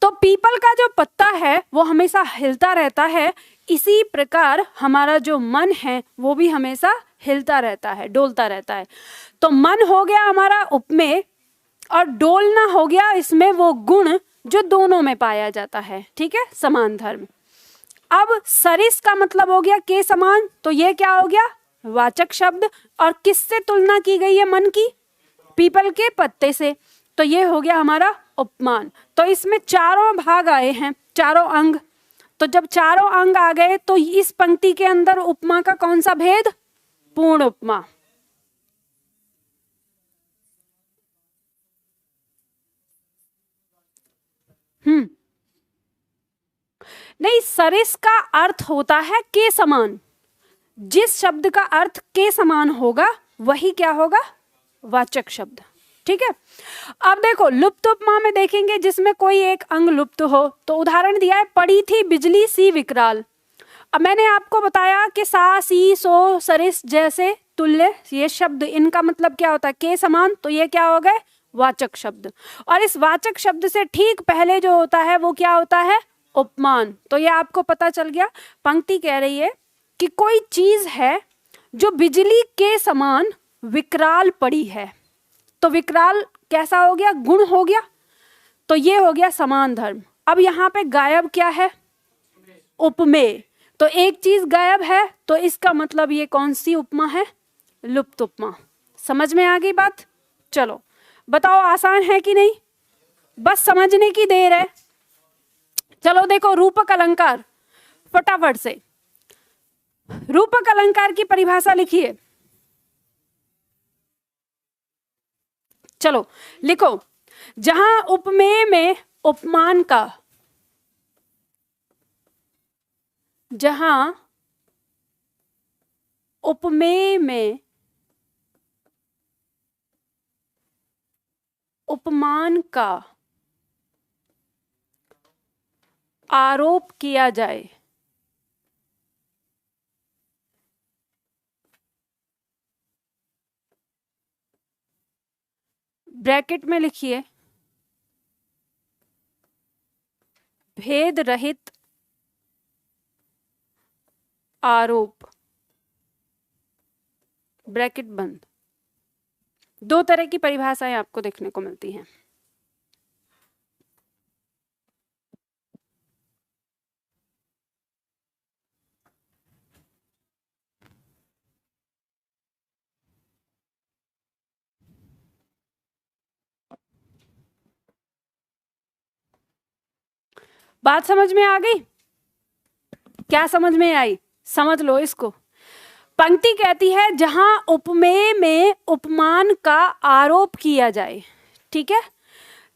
तो पीपल का जो पत्ता है वो हमेशा हिलता रहता है, इसी प्रकार हमारा जो मन है वो भी हमेशा हिलता रहता है, डोलता रहता है। तो मन हो गया हमारा उपमेय और डोलना हो गया इसमें वो गुण जो दोनों में पाया जाता है। ठीक है, समान धर्म। अब सरिस का मतलब हो गया के समान, तो ये क्या हो गया? वाचक शब्द। और किससे तुलना की गई है मन की? पीपल के पत्ते से। तो ये हो गया हमारा उपमान। तो इसमें चारों भाग आए हैं, चारों अंग। तो जब चारों अंग आ गए तो इस पंक्ति के अंदर उपमा का कौन सा भेद? पूर्ण उपमा। नहीं, सरिस का अर्थ होता है के समान। जिस शब्द का अर्थ के समान होगा वही क्या होगा? वाचक शब्द। ठीक है, अब देखो लुप्त उपमा में देखेंगे जिसमें कोई एक अंग लुप्त हो, तो उदाहरण दिया है, पड़ी थी बिजली सी विकराल। अब मैंने आपको बताया कि सा, सी, सो, सरिस जैसे तुल्य ये शब्द, इनका मतलब क्या होता है? के समान। तो ये क्या हो गए? वाचक शब्द। और इस वाचक शब्द से ठीक पहले जो होता है वो क्या होता है? उपमान। तो ये आपको पता चल गया। पंक्ति कह रही है कि कोई चीज है जो बिजली के समान विकराल पड़ी है। तो विकराल कैसा हो गया? गुण हो गया। तो ये हो गया समान धर्म। अब यहाँ पे गायब क्या है? उपमेय। तो एक चीज गायब है, तो इसका मतलब ये कौन सी उपमा है? लुप्त उपमा। समझ में आ गई बात? चलो बताओ, आसान है कि नहीं? बस समझने की देर है। चलो देखो, रूपक अलंकार फटाफट से। रूपक अलंकार की परिभाषा लिखिए। चलो लिखो। जहां उपमेय में उपमान का, जहां उपमेय में उपमान का आरोप किया जाए, ब्रैकेट में लिखिए, भेद रहित आरोप, ब्रैकेट बंद। दो तरह की परिभाषाएं आपको देखने को मिलती हैं। बात समझ में आ गई? क्या समझ में आई? समझ लो इसको। पंक्ति कहती है जहां उपमेय में उपमान का आरोप किया जाए। ठीक है,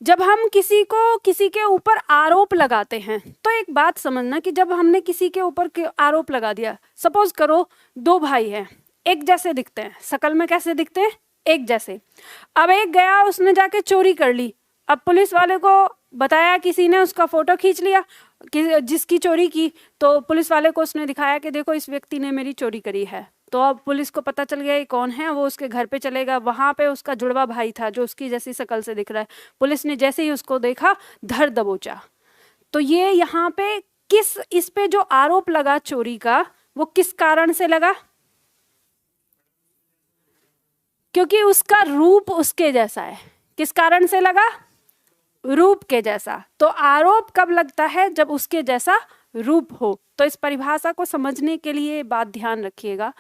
जब हम किसी के ऊपर आरोप लगाते हैं तो एक बात समझना कि जब हमने किसी के ऊपर आरोप लगा दिया, सपोज करो दो भाई हैं, एक जैसे दिखते हैं, शकल में कैसे दिखते हैं? एक जैसे। अब एक गया, उसने जाके चोरी कर ली। अब पुलिस वाले को बताया, किसी ने उसका फोटो खींच लिया कि जिसकी चोरी की, तो पुलिस वाले को उसने दिखाया कि देखो इस व्यक्ति ने मेरी चोरी करी है। तो अब पुलिस को पता चल गया ये कौन है, वो उसके घर पे चलेगा, वहां पे उसका जुड़वा भाई था जो उसकी जैसी शक्ल से दिख रहा है। पुलिस ने जैसे ही उसको देखा, धर दबोचा। तो ये यहाँ पे इस पे जो आरोप लगा चोरी का, वो किस कारण से लगा? क्योंकि उसका रूप उसके जैसा है। किस कारण से लगा? रूप के जैसा। तो आरोप कब लगता है? जब उसके जैसा रूप हो। तो इस परिभाषा को समझने के लिए बात ध्यान रखिएगा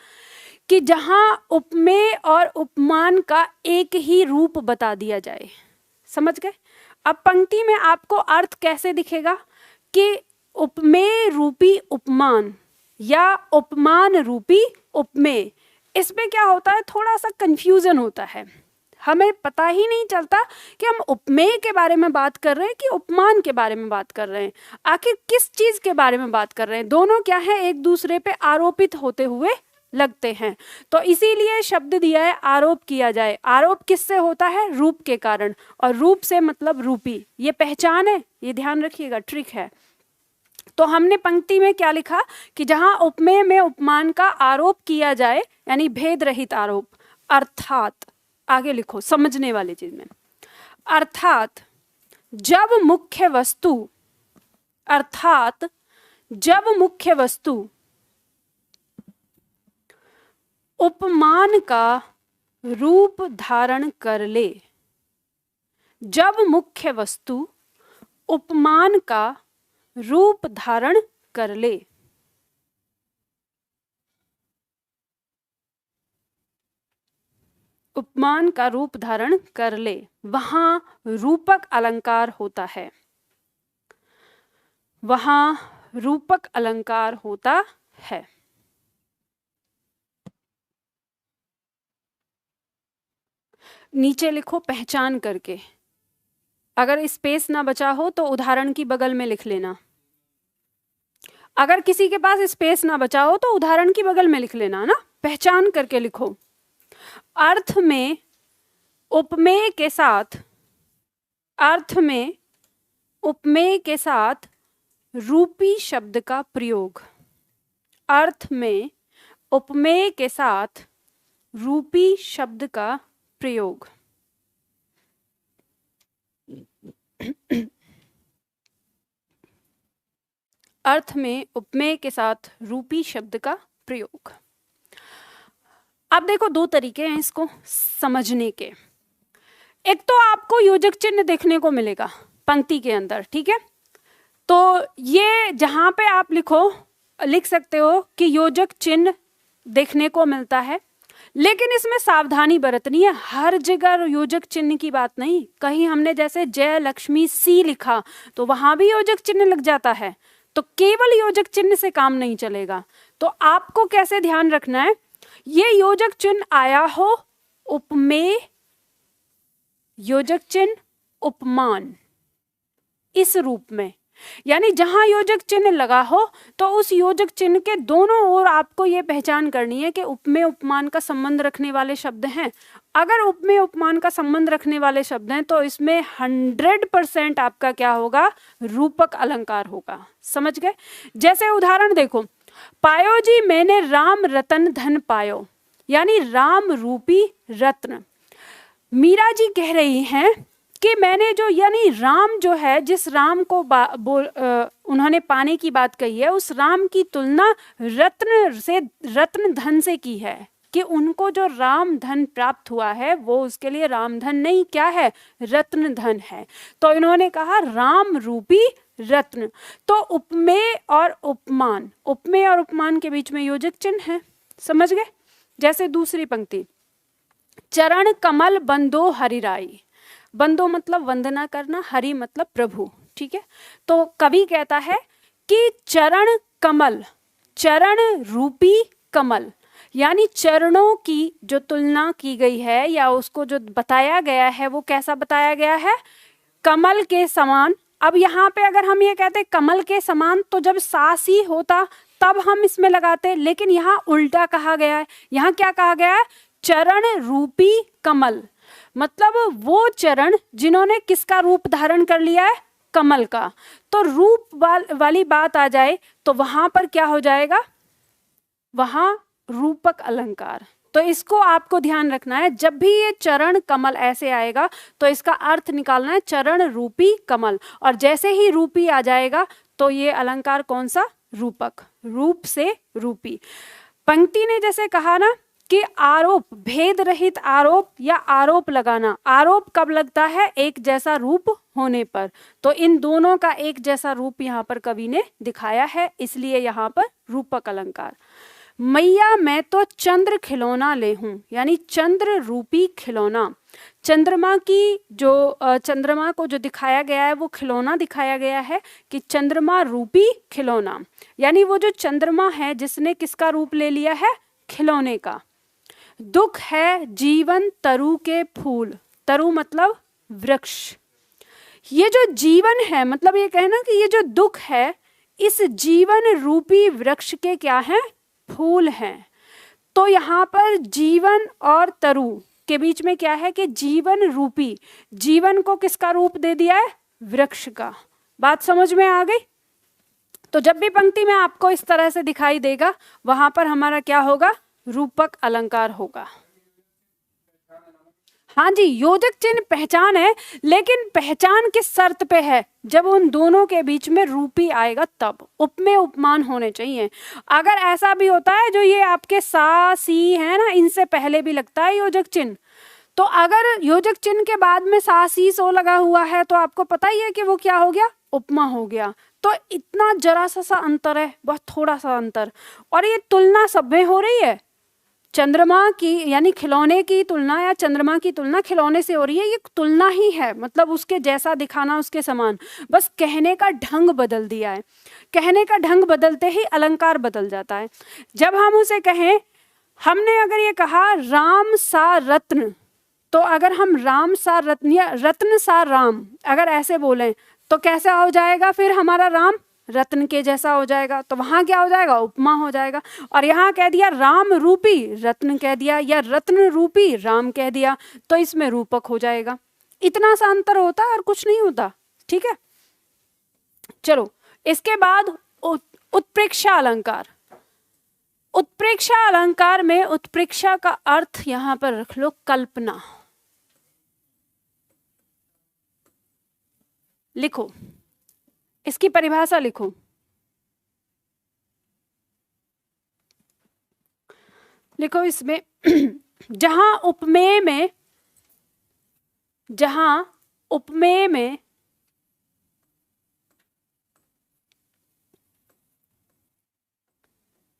कि जहां उपमेय और उपमान का एक ही रूप बता दिया जाए। समझ गए? अब पंक्ति में आपको अर्थ कैसे दिखेगा कि उपमेय रूपी उपमान या उपमान रूपी उपमेय। इसमें क्या होता है, थोड़ा सा कंफ्यूजन होता है, हमें पता ही नहीं चलता कि हम उपमेय के बारे में बात कर रहे हैं कि उपमान के बारे में बात कर रहे हैं, आखिर किस चीज के बारे में बात कर रहे हैं। दोनों क्या है, एक दूसरे पे आरोपित होते हुए लगते हैं। तो इसीलिए शब्द दिया है आरोप किया जाए। आरोप किससे होता है? रूप के कारण, और रूप से मतलब रूपी। ये पहचान है, ये ध्यान रखिएगा, ट्रिक है। तो हमने पंक्ति में क्या लिखा कि जहां उपमेय में उपमान का आरोप किया जाए, यानी भेद रहित आरोप, अर्थात, आगे लिखो समझने वाली चीज में, अर्थात जब मुख्य वस्तु, अर्थात जब मुख्य वस्तु उपमान का रूप धारण कर ले, जब मुख्य वस्तु उपमान का रूप धारण कर ले। उपमान का रूप धारण कर ले, वहां रूपक अलंकार होता है, वहां रूपक अलंकार होता है। नीचे लिखो पहचान करके। अगर स्पेस ना बचा हो तो उदाहरण की बगल में लिख लेना। अगर किसी के पास स्पेस ना बचा हो तो उदाहरण की बगल में लिख लेना ना, पहचान करके लिखो। अर्थ में उपमेय के साथ, अर्थ में उपमेय के साथ रूपी शब्द का प्रयोग, अर्थ में उपमेय के साथ रूपी शब्द का प्रयोग। अर्थ में उपमेय के साथ रूपी शब्द का प्रयोग। अब देखो दो तरीके हैं इसको समझने के। एक तो आपको योजक चिन्ह देखने को मिलेगा पंक्ति के अंदर, ठीक है। तो ये जहां पे आप लिख सकते हो कि योजक चिन्ह देखने को मिलता है, लेकिन इसमें सावधानी बरतनी है। हर जगह योजक चिन्ह की बात नहीं। कहीं हमने जैसे जय लक्ष्मी सी लिखा तो वहां भी योजक चिन्ह लग जाता है, तो केवल योजक चिन्ह से काम नहीं चलेगा। तो आपको कैसे ध्यान रखना है, ये योजक चिन्ह आया हो उपमेय, योजक चिन्ह उपमान, इस रूप में, यानी जहां योजक चिन्ह लगा हो तो उस योजक चिन्ह के दोनों ओर आपको ये पहचान करनी है कि उपमेय उपमान का संबंध रखने वाले शब्द हैं। अगर उपमेय उपमान का संबंध रखने वाले शब्द हैं तो इसमें 100% आपका क्या होगा, रूपक अलंकार होगा। समझ गए? जैसे उदाहरण देखो, पायो जी मैंने राम रतन धन पायो, यानी राम रूपी रत्न। मीरा जी कह रही हैं कि मैंने जो, यानी राम जो है, जिस राम को उन्होंने पाने की बात कही है, उस राम की तुलना रत्न से, रत्न धन से की है कि उनको जो राम धन प्राप्त हुआ है वो उसके लिए राम धन नहीं, क्या है, रत्न धन है। तो इन्होंने कहा राम रूपी रत्न। तो उपमेय और उपमान, उपमेय और उपमान के बीच में योजक चिन्ह है। समझ गए? जैसे दूसरी पंक्ति, चरण कमल बंदो हरिराई। बंदो मतलब वंदना करना, हरि मतलब प्रभु। ठीक है, तो कवि कहता है कि चरण कमल, चरण रूपी कमल, यानी चरणों की जो तुलना की गई है या उसको जो बताया गया है वो कैसा बताया गया है, कमल के समान। अब यहाँ पे अगर हम ये कहते कमल के समान तो जब सासी होता तब हम इसमें लगाते, लेकिन यहाँ उल्टा कहा गया है। यहाँ क्या कहा गया है, चरण रूपी कमल, मतलब वो चरण जिन्होंने किसका रूप धारण कर लिया है, कमल का। तो रूप वाली बात आ जाए तो वहां पर क्या हो जाएगा, वहां रूपक अलंकार। तो इसको आपको ध्यान रखना है, जब भी ये चरण कमल ऐसे आएगा तो इसका अर्थ निकालना है चरण रूपी कमल, और जैसे ही रूपी आ जाएगा तो ये अलंकार कौन सा, रूपक, रूप से रूपी। पंक्ति ने जैसे कहा ना कि आरोप, भेद रहित आरोप या आरोप लगाना, आरोप कब लगता है, एक जैसा रूप होने पर। तो इन दोनों का एक जैसा रूप यहाँ पर कवि ने दिखाया है, इसलिए यहाँ पर रूपक अलंकार। मैया मैं तो चंद्र खिलौना ले हूं, यानी चंद्र रूपी खिलौना। चंद्रमा की जो चंद्रमा को जो दिखाया गया है वो खिलौना दिखाया गया है कि चंद्रमा रूपी खिलौना, यानी वो जो चंद्रमा है जिसने किसका रूप ले लिया है, खिलौने का। दुख है जीवन तरु के फूल, तरु मतलब वृक्ष। ये जो जीवन है, मतलब ये कहना कि ये जो दुख है इस जीवन रूपी वृक्ष के क्या है, फूल हैं। तो यहाँ पर जीवन और तरु के बीच में क्या है कि जीवन रूपी, जीवन को किसका रूप दे दिया है, वृक्ष का। बात समझ में आ गई। तो जब भी पंक्ति में आपको इस तरह से दिखाई देगा वहां पर हमारा क्या होगा, रूपक अलंकार होगा। हाँ जी, योजक चिन्ह पहचान है, लेकिन पहचान किस शर्त पे है, जब उन दोनों के बीच में रूपी आएगा तब। उपमेय उपमान होने चाहिए। अगर ऐसा भी होता है जो ये आपके सा सी है ना, इनसे पहले भी लगता है योजक चिन्ह, तो अगर योजक चिन्ह के बाद में सा सी सो लगा हुआ है तो आपको पता ही है कि वो क्या हो गया, उपमा हो गया। तो इतना जरा सा अंतर है, बहुत थोड़ा सा अंतर। और ये तुलना सब में हो रही है, चंद्रमा की यानी खिलौने की तुलना या चंद्रमा की तुलना खिलौने से हो रही है। ये तुलना ही है, मतलब उसके जैसा दिखाना, उसके समान, बस कहने का ढंग बदल दिया है। कहने का ढंग बदलते ही अलंकार बदल जाता है। जब हम उसे कहें, हमने अगर ये कहा राम सा रत्न, तो अगर हम राम सा रत्न या रत्न सा राम अगर ऐसे बोलें तो कैसा हो जाएगा, फिर हमारा राम रत्न के जैसा हो जाएगा। तो वहां क्या हो जाएगा, उपमा हो जाएगा। और यहाँ कह दिया राम रूपी रत्न कह दिया, या रत्न रूपी राम कह दिया, तो इसमें रूपक हो जाएगा। इतना सा अंतर होता है और कुछ नहीं होता। ठीक है, चलो इसके बाद उत्प्रेक्षा अलंकार। उत्प्रेक्षा अलंकार में उत्प्रेक्षा का अर्थ यहां पर रख लो, कल्पना। लिखो, इसकी परिभाषा लिखो। लिखो इसमें जहां उपमेय में, जहां उपमेय में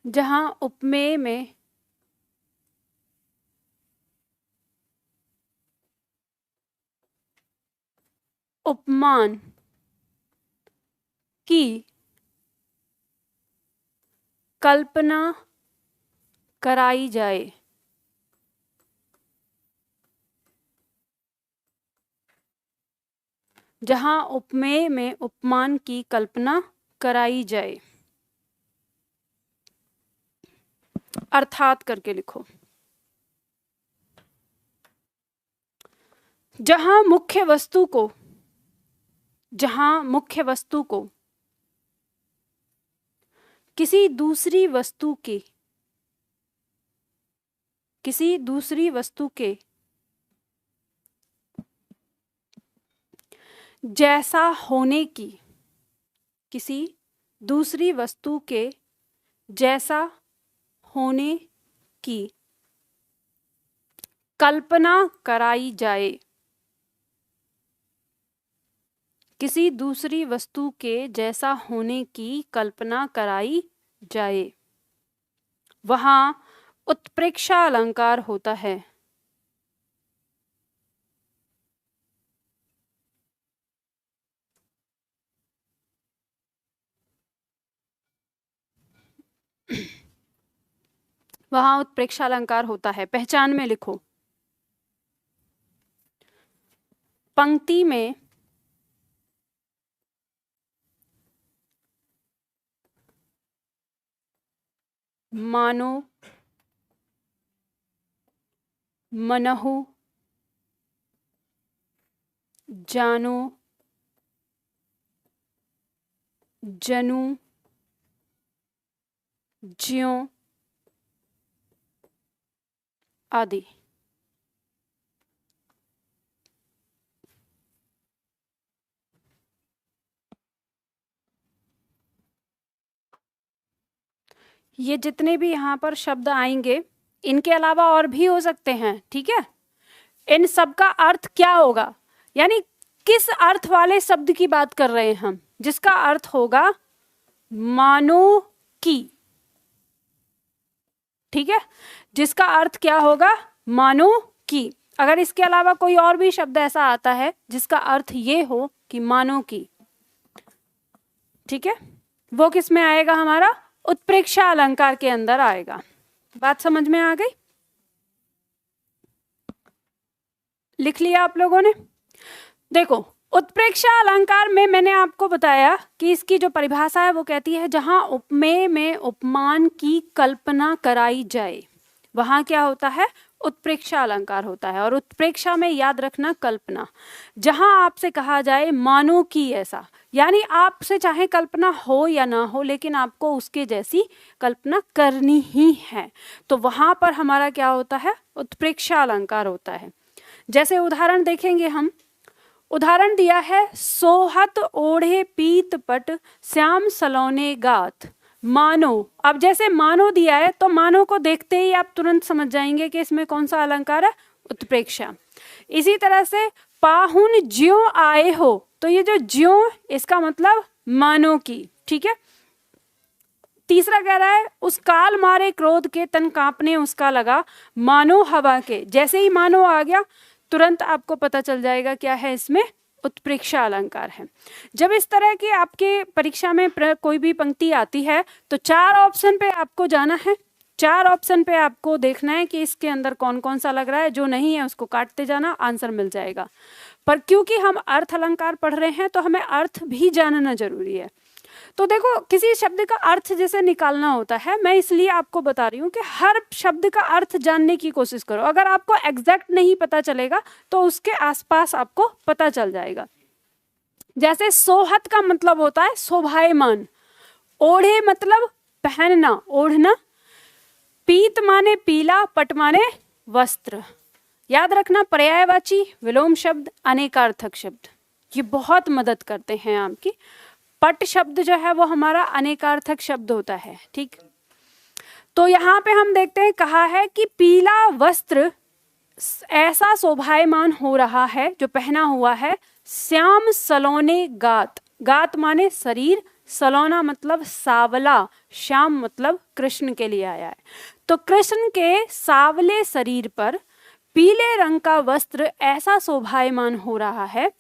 जहां उपमेय में उपमान की कल्पना कराई जाए, जहां उपमेय में उपमान की कल्पना कराई जाए, अर्थात करके लिखो। जहां मुख्य वस्तु को, जहां मुख्य वस्तु को किसी दूसरी वस्तु के, किसी दूसरी वस्तु के जैसा होने की, किसी दूसरी वस्तु के जैसा होने की कल्पना कराई जाए, किसी दूसरी वस्तु के जैसा होने की कल्पना कराई जाए, वहां उत्प्रेक्षा अलंकार होता है। वहां उत्प्रेक्षा अलंकार होता है। पहचान में लिखो, पंक्ति में मानो, मनहु, जानो, जनु, ज्यों आदि। ये जितने भी यहाँ पर शब्द आएंगे, इनके अलावा और भी हो सकते हैं, ठीक है। इन सब का अर्थ क्या होगा, यानी किस अर्थ वाले शब्द की बात कर रहे हैं हम, जिसका अर्थ होगा मानो की, ठीक है, जिसका अर्थ क्या होगा, मानो की। अगर इसके अलावा कोई और भी शब्द ऐसा आता है जिसका अर्थ ये हो कि मानो की, ठीक है, वो किस में आएगा, हमारा उत्प्रेक्षा अलंकार के अंदर आएगा। बात समझ में आ गई? लिख लिया आप लोगों ने? देखो, उत्प्रेक्षा अलंकार में मैंने आपको बताया कि इसकी जो परिभाषा है वो कहती है जहां उपमेय में उपमान की कल्पना कराई जाए, वहां क्या होता है, उत्प्रेक्षा अलंकार होता है। और उत्प्रेक्षा में याद रखना कल्पना, जहां आपसे कहा जाए मानो कि ऐसा, यानी आपसे चाहे कल्पना हो या ना हो लेकिन आपको उसके जैसी कल्पना करनी ही है, तो वहां पर हमारा क्या होता है, उत्प्रेक्षा अलंकार होता है। जैसे उदाहरण देखेंगे हम, उदाहरण दिया है, सोहत ओढ़े पीत पट श्याम सलोने गात मानो। अब जैसे मानो दिया है तो मानो को देखते ही आप तुरंत समझ जाएंगे कि इसमें कौन सा अलंकार है, उत्प्रेक्षा। इसी तरह से पाहुन ज्यों आए हो, तो ये जो ज्यों, इसका मतलब मानो की, ठीक है। तीसरा कह रहा है, उस काल मारे क्रोध के तन कांपने उसका लगा मानो हवा के। जैसे ही मानो आ गया तुरंत आपको पता चल जाएगा क्या है, इसमें उत्प्रेक्षा अलंकार है। जब इस तरह की आपके परीक्षा में कोई भी पंक्ति आती है तो 4 ऑप्शन पे आपको जाना है, 4 ऑप्शन पे आपको देखना है कि इसके अंदर कौन कौन सा लग रहा है, जो नहीं है उसको काटते जाना, आंसर मिल जाएगा। पर क्योंकि हम अर्थ अलंकार पढ़ रहे हैं तो हमें अर्थ भी जानना जरूरी है। तो देखो, किसी शब्द का अर्थ जैसे निकालना होता है, मैं इसलिए आपको बता रही हूँ कि हर शब्द का अर्थ जानने की कोशिश करो। अगर आपको एग्जैक्ट नहीं पता चलेगा तो उसके आसपास आपको पता चल जाएगा। जैसे सोहत का मतलब होता है शोभायमान, ओढ़े मतलब पहनना, ओढ़ना, पीत माने पीला, पट माने वस्त्र। याद रखना, पर्यायवाची, विलोम शब्द, अनेकार्थक शब्द, ये बहुत मदद करते हैं आपकी। पट शब्द जो है वो हमारा अनेकार्थक शब्द होता है, ठीक। तो यहाँ पे हम देखते हैं, कहा है कि पीला वस्त्र ऐसा शोभायमान हो रहा है जो पहना हुआ है, श्याम सलोने गात, गात माने शरीर, सलोना मतलब सावला, श्याम मतलब कृष्ण के लिए आया है। तो कृष्ण के सावले शरीर पर पीले रंग का वस्त्र ऐसा शोभायमान हो रहा है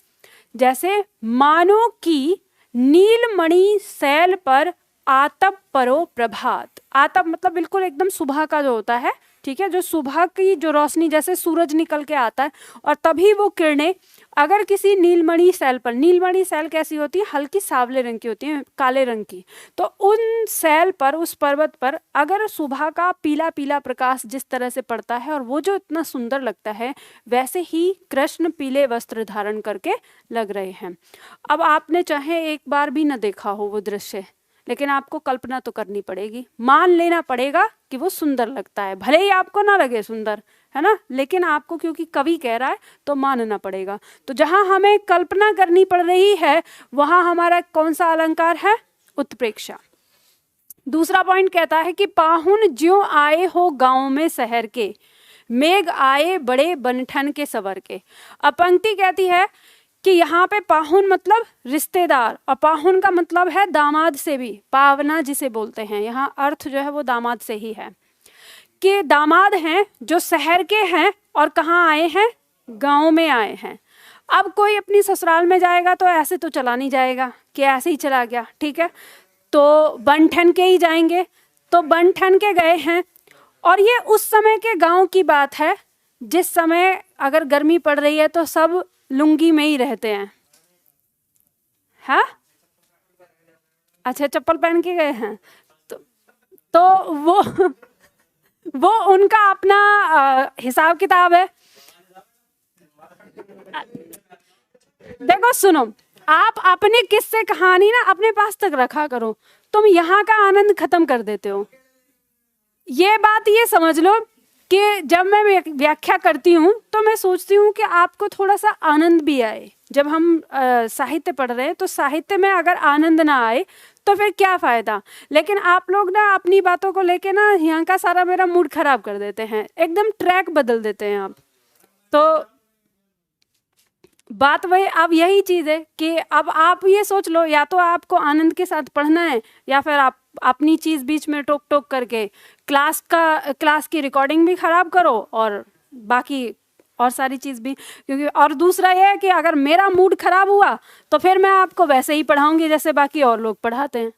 जैसे मानो कि नीलमणि शैल पर आतप परो प्रभात। आतप मतलब बिल्कुल एकदम सुबह का जो होता है, ठीक है, जो सुबह की जो रोशनी, जैसे सूरज निकल के आता है और तभी वो किरणें अगर किसी नीलमणि शैल पर, नीलमणि शैल कैसी होती है, हल्की सावले रंग की होती है, काले रंग की, तो उन शैल पर, उस पर्वत पर अगर सुबह का पीला पीला प्रकाश जिस तरह से पड़ता है और वो जो इतना सुंदर लगता है, वैसे ही कृष्ण पीले वस्त्र धारण करके लग रहे हैं। अब आपने चाहे एक बार भी न देखा हो वो दृश्य, लेकिन आपको कल्पना तो करनी पड़ेगी, मान लेना पड़ेगा कि वो सुंदर लगता है, भले ही आपको ना लगे सुंदर, है ना, लेकिन आपको क्योंकि कवि कह रहा है तो मानना पड़ेगा। तो जहां हमें कल्पना करनी पड़ रही है वहां हमारा कौन सा अलंकार है, उत्प्रेक्षा। दूसरा पॉइंट कहता है कि पाहुन ज्यों आए हो गांव में शहर के, मेघ आए बड़े बनठन के सवर के। अब पंक्ति कहती है कि यहाँ पे पाहुन मतलब रिश्तेदार, और पाहुन का मतलब है दामाद से भी, पावना जिसे बोलते हैं, यहाँ अर्थ जो है वो दामाद से ही है, कि दामाद हैं जो शहर के हैं और कहाँ आए हैं, गांव में आए हैं। अब कोई अपनी ससुराल में जाएगा तो ऐसे तो चला नहीं जाएगा कि ऐसे ही चला गया, ठीक है, तो बनठन के ही जाएंगे। तो बनठन के गए हैं और ये उस समय के गांव की बात है जिस समय अगर गर्मी पड़ रही है तो सब लुंगी में ही रहते हैं। हाँ, अच्छा, चप्पल पहन के गए हैं तो वो उनका अपना हिसाब किताब है। देखो सुनो, आप अपने किस्से कहानी ना अपने पास तक रखा करो, तुम यहाँ का आनंद खत्म कर देते हो। ये बात ये समझ लो कि जब मैं व्याख्या करती हूँ तो मैं सोचती हूँ कि आपको थोड़ा सा आनंद भी आए। जब हम साहित्य पढ़ रहे हैं तो साहित्य में अगर आनंद ना आए तो फिर क्या फ़ायदा। लेकिन आप लोग ना अपनी बातों को लेके ना यहाँ का सारा मेरा मूड खराब कर देते हैं, एकदम ट्रैक बदल देते हैं आप। तो बात वही, अब यही चीज़ है कि अब आप ये सोच लो, या तो आपको आनंद के साथ पढ़ना है या फिर आप अपनी चीज़ बीच में टोक टोक करके क्लास की रिकॉर्डिंग भी ख़राब करो और बाकी और सारी चीज़ भी। क्योंकि और दूसरा ये है कि अगर मेरा मूड ख़राब हुआ तो फिर मैं आपको वैसे ही पढ़ाऊँगी जैसे बाकी और लोग पढ़ाते हैं,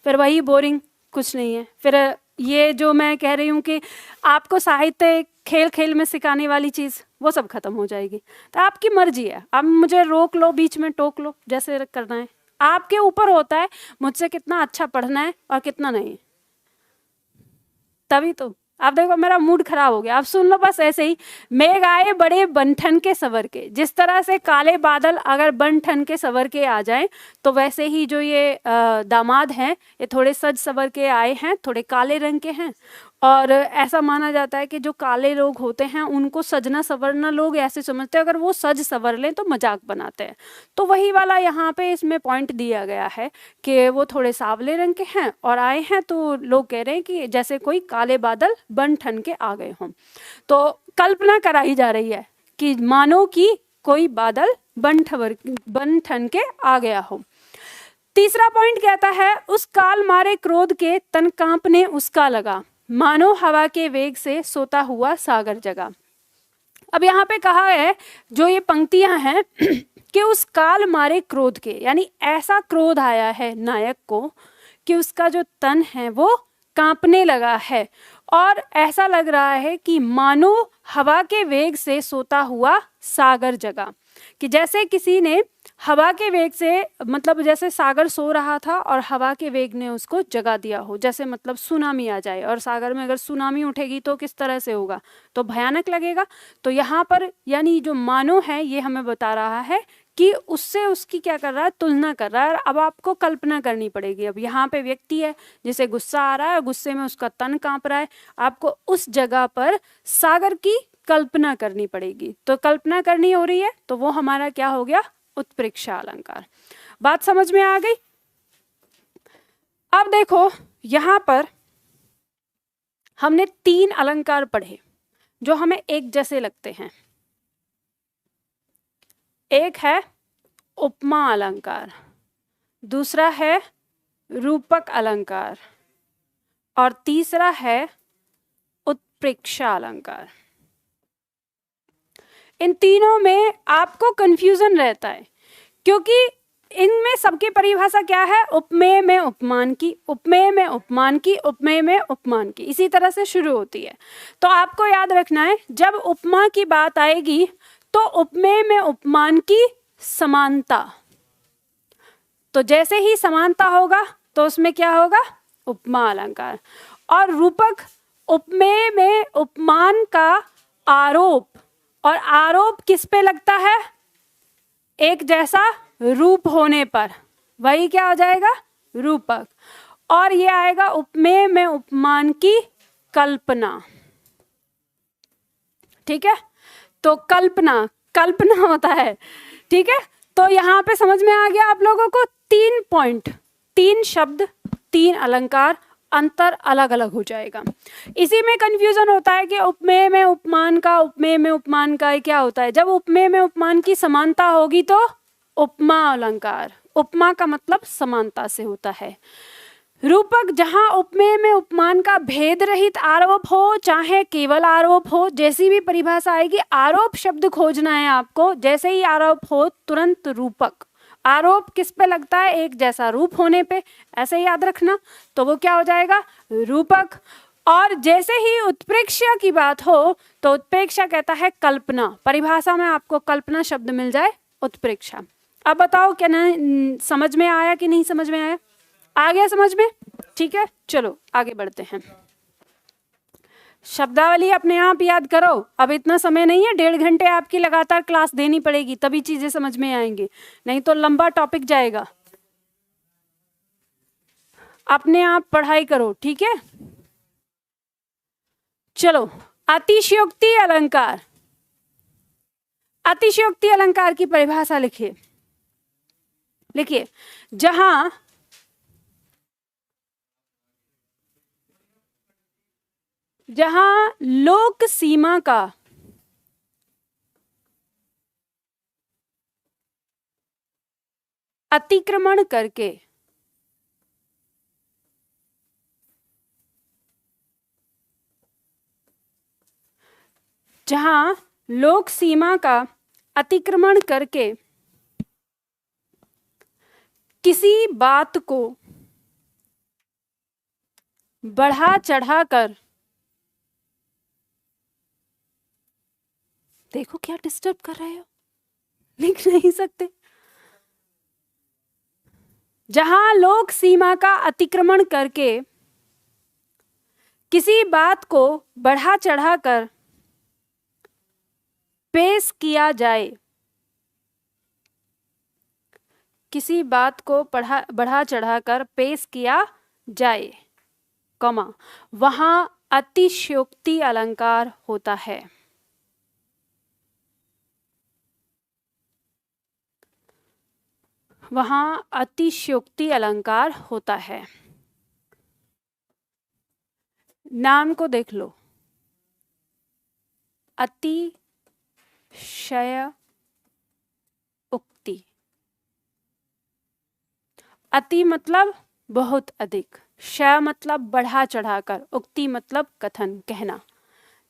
फिर वही बोरिंग, कुछ नहीं है। फिर ये जो मैं कह रही हूँ कि आपको साहित्य खेल खेल में सिखाने वाली चीज़ वो सब खत्म हो जाएगी। तो आपकी मर्जी है, अब मुझे रोक लो, बीच में टोक लो, जैसे करना है आपके ऊपर होता है मुझसे कितना अच्छा पढ़ना है और कितना नहीं। तभी तो अब देखो मेरा मूड खराब हो गया। अब सुन लो बस ऐसे ही, मेघ आए बड़े बन-ठन के सवर के। जिस तरह से काले बादल अगर बन-ठन के सवर के आ जाएं तो वैसे ही जो ये दामाद हैं ये थोड़े सज सवर के आए हैं, थोड़े काले रंग के हैं। और ऐसा माना जाता है कि जो काले लोग होते हैं उनको सजना सवरना लोग ऐसे समझते हैं, अगर वो सज सवर लें तो मजाक बनाते हैं। तो वही वाला यहाँ पे इसमें पॉइंट दिया गया है कि वो थोड़े सांवले रंग के हैं और आए हैं, तो लोग कह रहे हैं कि जैसे कोई काले बादल बन ठन के आ गए हों। तो कल्पना कराई जा रही है कि मानो कि कोई बादल बन ठन के आ गया हो। तीसरा पॉइंट कहता है, उस काल मारे क्रोध के तन कांपने उसका लगा, मानो हवा के वेग से सोता हुआ सागर जगा। अब यहाँ पे कहा है, जो ये पंक्तियां हैं कि उस काल मारे क्रोध के, यानी ऐसा क्रोध आया है नायक को कि उसका जो तन है वो कांपने लगा है और ऐसा लग रहा है कि मानो हवा के वेग से सोता हुआ सागर जगा। कि जैसे किसी ने हवा के वेग से, मतलब जैसे सागर सो रहा था और हवा के वेग ने उसको जगा दिया हो, जैसे मतलब सुनामी आ जाए और सागर में अगर सुनामी उठेगी तो किस तरह से होगा, तो भयानक लगेगा। तो यहाँ पर यानी जो मानो है ये हमें बता रहा है कि उससे उसकी क्या कर रहा है, तुलना कर रहा है। अब आपको कल्पना करनी पड़ेगी। अब यहाँ पे व्यक्ति है जिसे गुस्सा आ रहा है और गुस्से में उसका तन कांप रहा है, आपको उस जगह पर सागर की कल्पना करनी पड़ेगी। तो कल्पना करनी हो रही है तो वो हमारा क्या हो गया, उत्प्रेक्षा अलंकार। बात समझ में आ गई। अब देखो यहां पर हमने 3 अलंकार पढ़े जो हमें एक जैसे लगते हैं। एक है उपमा अलंकार, दूसरा है रूपक अलंकार और तीसरा है उत्प्रेक्षा अलंकार। इन तीनों में आपको कंफ्यूजन रहता है क्योंकि इनमें सबकी परिभाषा क्या है, उपमेय में उपमान की, उपमेय में उपमान की, उपमेय में उपमान की, इसी तरह से शुरू होती है। तो आपको याद रखना है, जब उपमा की बात आएगी तो उपमेय में उपमान की समानता, तो जैसे ही समानता होगा तो उसमें क्या होगा, उपमा अलंकार। और रूपक, उपमेय में उपमान का आरोप, और आरोप किस पे लगता है, एक जैसा रूप होने पर, वही क्या हो जाएगा, रूपक। और ये आएगा उपमेय में उपमान की कल्पना। ठीक है, तो कल्पना होता है। ठीक है, तो यहाँ पे समझ में आ गया आप लोगों को 3 पॉइंट, 3 शब्द, 3 अलंकार, अंतर अलग अलग हो जाएगा। इसी में कंफ्यूजन होता है कि उपमेय में उपमान का, उपमेय में उपमान का क्या होता है। जब उपमेय में उपमान की समानता होगी तो उपमा अलंकार, उपमा का मतलब समानता से होता है। रूपक, जहां उपमेय में उपमान का भेद रहित आरोप हो चाहे केवल आरोप हो, जैसी भी परिभाषा आएगी आरोप शब्द खोजना है आपको। जैसे ही आरोप हो तुरंत रूपक। आरोप किस पे लगता है, एक जैसा रूप होने पे, ऐसे ही याद रखना, तो वो क्या हो जाएगा, रूपक। और जैसे ही उत्प्रेक्षा की बात हो तो उत्प्रेक्षा कहता है कल्पना। परिभाषा में आपको कल्पना शब्द मिल जाए, उत्प्रेक्षा। अब बताओ क्या नहीं समझ में आया कि नहीं समझ में आया? आ गया समझ में? ठीक है, चलो आगे बढ़ते हैं। शब्दावली अपने आप याद करो, अब इतना समय नहीं है, 1.5 घंटे आपकी लगातार क्लास देनी पड़ेगी तभी चीजें समझ में आएंगी, नहीं तो लंबा टॉपिक जाएगा। अपने आप पढ़ाई करो, ठीक है। चलो, अतिशयोक्ति अलंकार। अतिशयोक्ति अलंकार की परिभाषा लिखिए। लिखिए, जहां लोक सीमा का अतिक्रमण करके जहां लोक सीमा का अतिक्रमण करके किसी बात को बढ़ा चढ़ाकर, देखो क्या डिस्टर्ब कर रहे हो, लिख नहीं सकते। जहां लोक सीमा का अतिक्रमण करके किसी बात को बढ़ा चढ़ाकर पेश किया जाए, किसी बात को बढ़ा चढ़ाकर पेश किया जाए, कमा, वहां अतिशयोक्ति अलंकार होता है। वहां अतिशयोक्ति अलंकार होता है। नाम को देख लो, अतिशय उक्ति। अति मतलब बहुत अधिक, शय मतलब बढ़ा चढ़ाकर, उक्ति मतलब कथन, कहना।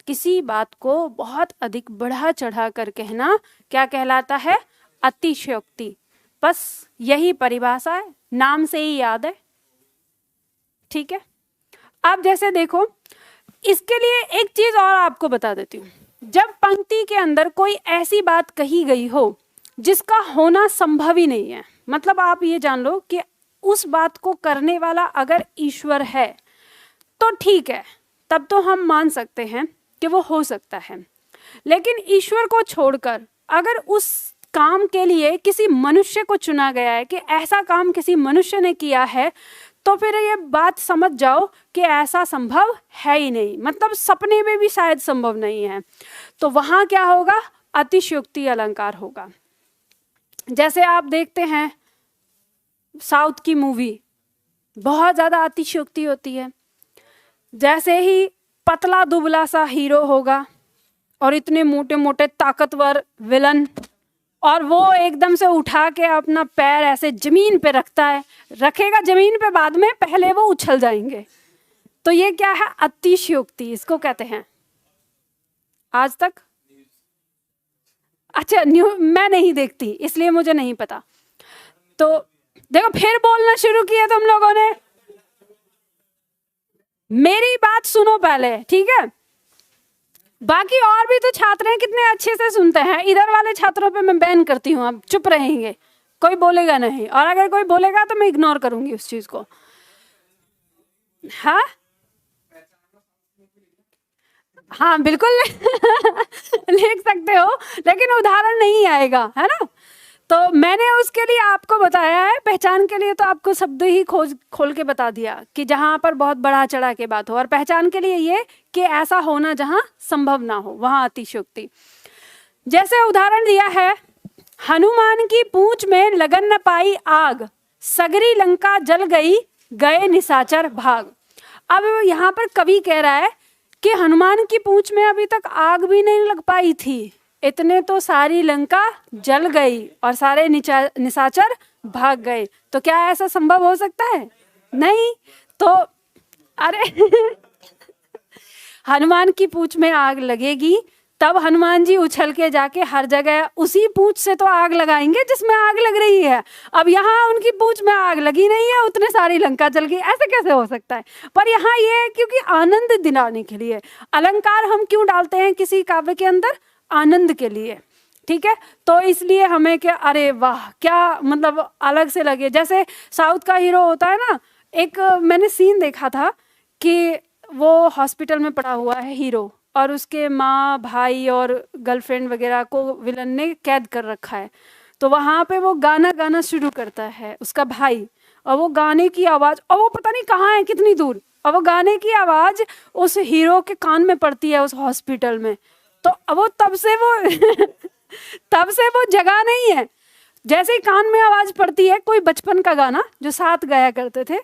किसी बात को बहुत अधिक बढ़ा चढ़ाकर कहना क्या कहलाता है? अतिशयोक्ति। बस यही परिभाषा है, नाम से ही याद है, ठीक है। अब जैसे देखो, इसके लिए एक चीज और आपको बता देती हूँ। जब पंक्ति के अंदर कोई ऐसी बात कही गई हो जिसका होना संभव ही नहीं है, मतलब आप ये जान लो कि उस बात को करने वाला अगर ईश्वर है तो ठीक है, तब तो हम मान सकते हैं कि वो हो सकता है। लेकिन ईश्वर को छोड़कर अगर उस काम के लिए किसी मनुष्य को चुना गया है कि ऐसा काम किसी मनुष्य ने किया है, तो फिर ये बात समझ जाओ कि ऐसा संभव है ही नहीं, मतलब सपने में भी शायद संभव नहीं है। तो वहां क्या होगा? अतिशयोक्ति अलंकार होगा। जैसे आप देखते हैं साउथ की मूवी, बहुत ज्यादा अतिशयोक्ति होती है। जैसे ही पतला दुबला सा हीरो होगा और इतने मोटे मोटे ताकतवर विलन, और वो एकदम से उठा के अपना पैर ऐसे जमीन पे रखेगा जमीन पे, बाद में पहले वो उछल जाएंगे। तो ये क्या है? अतिशयोक्ति, इसको कहते हैं। आज तक अच्छा मैं नहीं देखती इसलिए मुझे नहीं पता। तो देखो फिर बोलना शुरू किया तुम लोगों ने। मेरी बात सुनो पहले, ठीक है। बाकी और भी तो छात्र हैं, कितने अच्छे से सुनते हैं। इधर वाले छात्रों पे मैं बैन करती हूँ, अब चुप रहेंगे, कोई बोलेगा नहीं, और अगर कोई बोलेगा तो मैं इग्नोर करूंगी उस चीज को। हाँ हाँ बिल्कुल लिख सकते हो, लेकिन उदाहरण नहीं आएगा, है ना। तो मैंने उसके लिए आपको बताया है, पहचान के लिए तो आपको शब्द ही खोल के बता दिया कि जहां पर बहुत बढ़ा चढ़ा के बात हो, और पहचान के लिए ये कि ऐसा होना जहां संभव ना हो, वहां अतिशयोक्ति। जैसे उदाहरण दिया है, हनुमान की पूंछ में लगन न पाई आग, सगरी लंका जल गई, गए निशाचर भाग। अब यहाँ पर कवि कह रहा है कि हनुमान की पूंछ में अभी तक आग भी नहीं लग पाई थी, इतने तो सारी लंका जल गई और सारे निशाचर भाग गए। तो क्या ऐसा संभव हो सकता है? नहीं। तो अरे हनुमान की पूंछ में आग लगेगी तब हनुमान जी उछल के जाके हर जगह उसी पूंछ से तो आग लगाएंगे जिसमें आग लग रही है। अब यहाँ उनकी पूंछ में आग लगी नहीं है, उतने सारी लंका जल गई, ऐसे कैसे हो सकता है? पर यहाँ ये है क्योंकि आनंद दिलाने के लिए अलंकार हम क्यों डालते हैं किसी काव्य के अंदर? आनंद के लिए, ठीक है। तो इसलिए हमें क्या, अरे वाह क्या मतलब अलग से लगे। जैसे साउथ का हीरो होता है ना, एक मैंने सीन देखा था कि वो हॉस्पिटल में पड़ा हुआ है हीरो, और उसके माँ भाई और गर्लफ्रेंड वगैरह को विलन ने कैद कर रखा है। तो वहाँ पे वो गाना गाना शुरू करता है उसका भाई, और वो गाने की आवाज़, और वो पता नहीं कहाँ है कितनी दूर, और वो गाने की आवाज़ उस हीरो के कान में पड़ती है उस हॉस्पिटल में। तो वो तब से वो जगह नहीं है। जैसे ही कान में आवाज़ पड़ती है कोई बचपन का गाना जो साथ गाया करते थे,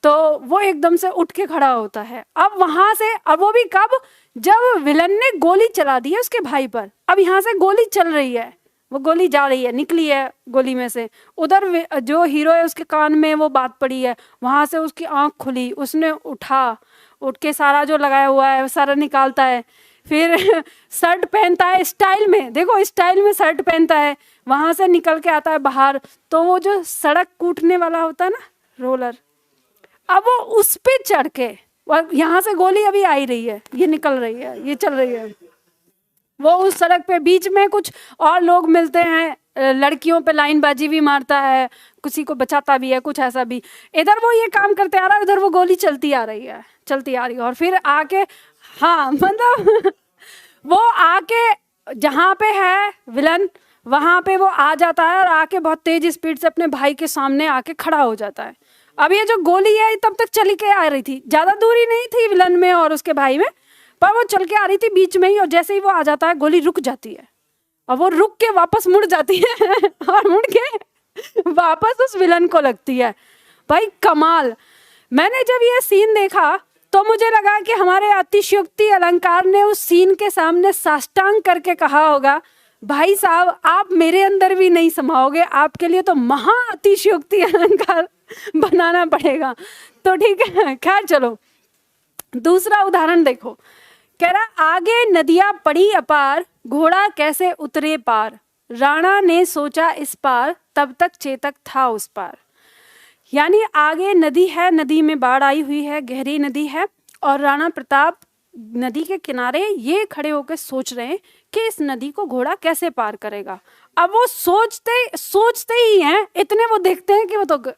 तो वो एकदम से उठ के खड़ा होता है। अब वहां से, अब वो भी कब, जब विलन ने गोली चला दी है उसके भाई पर। अब यहाँ से गोली चल रही है, वो गोली जा रही है, निकली है गोली में से, उधर जो हीरो है उसके कान में वो बात पड़ी है, वहां से उसकी आंख खुली, उसने उठ के सारा जो लगाया हुआ है वो सारा निकालता है, फिर शर्ट पहनता है स्टाइल में, देखो स्टाइल में शर्ट पहनता है, वहां से निकल के आता है बाहर। तो वो जो सड़क कूटने वाला होता है ना, रोलर, अब वो उस पे चढ़ के, यहाँ से गोली अभी आ ही रही है, ये निकल रही है, ये चल रही है, वो उस सड़क पे बीच में कुछ और लोग मिलते हैं, लड़कियों पे लाइनबाजी भी मारता है, किसी को बचाता भी है, कुछ ऐसा भी। इधर वो ये काम करते आ रहा है, उधर वो गोली चलती आ रही है, और फिर आके, हाँ मतलब वो आके जहाँ पे है विलन, वहाँ पे वो आ जाता है और आके बहुत तेज स्पीड से अपने भाई के सामने आके खड़ा हो जाता है। अब ये जो गोली है तब तक चली के आ रही थी, ज़्यादा दूरी नहीं थी विलन में और उसके भाई में, पर वो चल के आ रही थी बीच में ही, और जैसे ही वो आ जाता है गोली रुक जाती है, और वो रुक के वापस मुड़ जाती है और मुड़ के वापस उस विलन को लगती है। भाई कमाल। मैंने जब ये सीन देखा तो मुझे लगा कि हमारे अतिशयोक्ति अलंकार ने उस सीन के सामने साष्टांग करके कहा होगा, भाई साहब आप मेरे अंदर भी नहीं समाओगे, आपके लिए तो महा अतिशयोक्ति अलंकार बनाना पड़ेगा। तो ठीक है, खैर चलो दूसरा उदाहरण देखो। कह रहा, आगे नदियां पड़ी अपार, घोड़ा कैसे उतरे पार, राणा ने सोचा इस पार, तब तक चेतक था उस पार। यानी आगे नदी है, नदी में बाढ़ आई हुई है, गहरी नदी है, और राणा प्रताप नदी के किनारे ये खड़े होकर सोच रहे हैं कि इस नदी को घोड़ा कैसे पार करेगा। अब वो सोचते ही हैं, इतने वो देखते हैं कि वो तो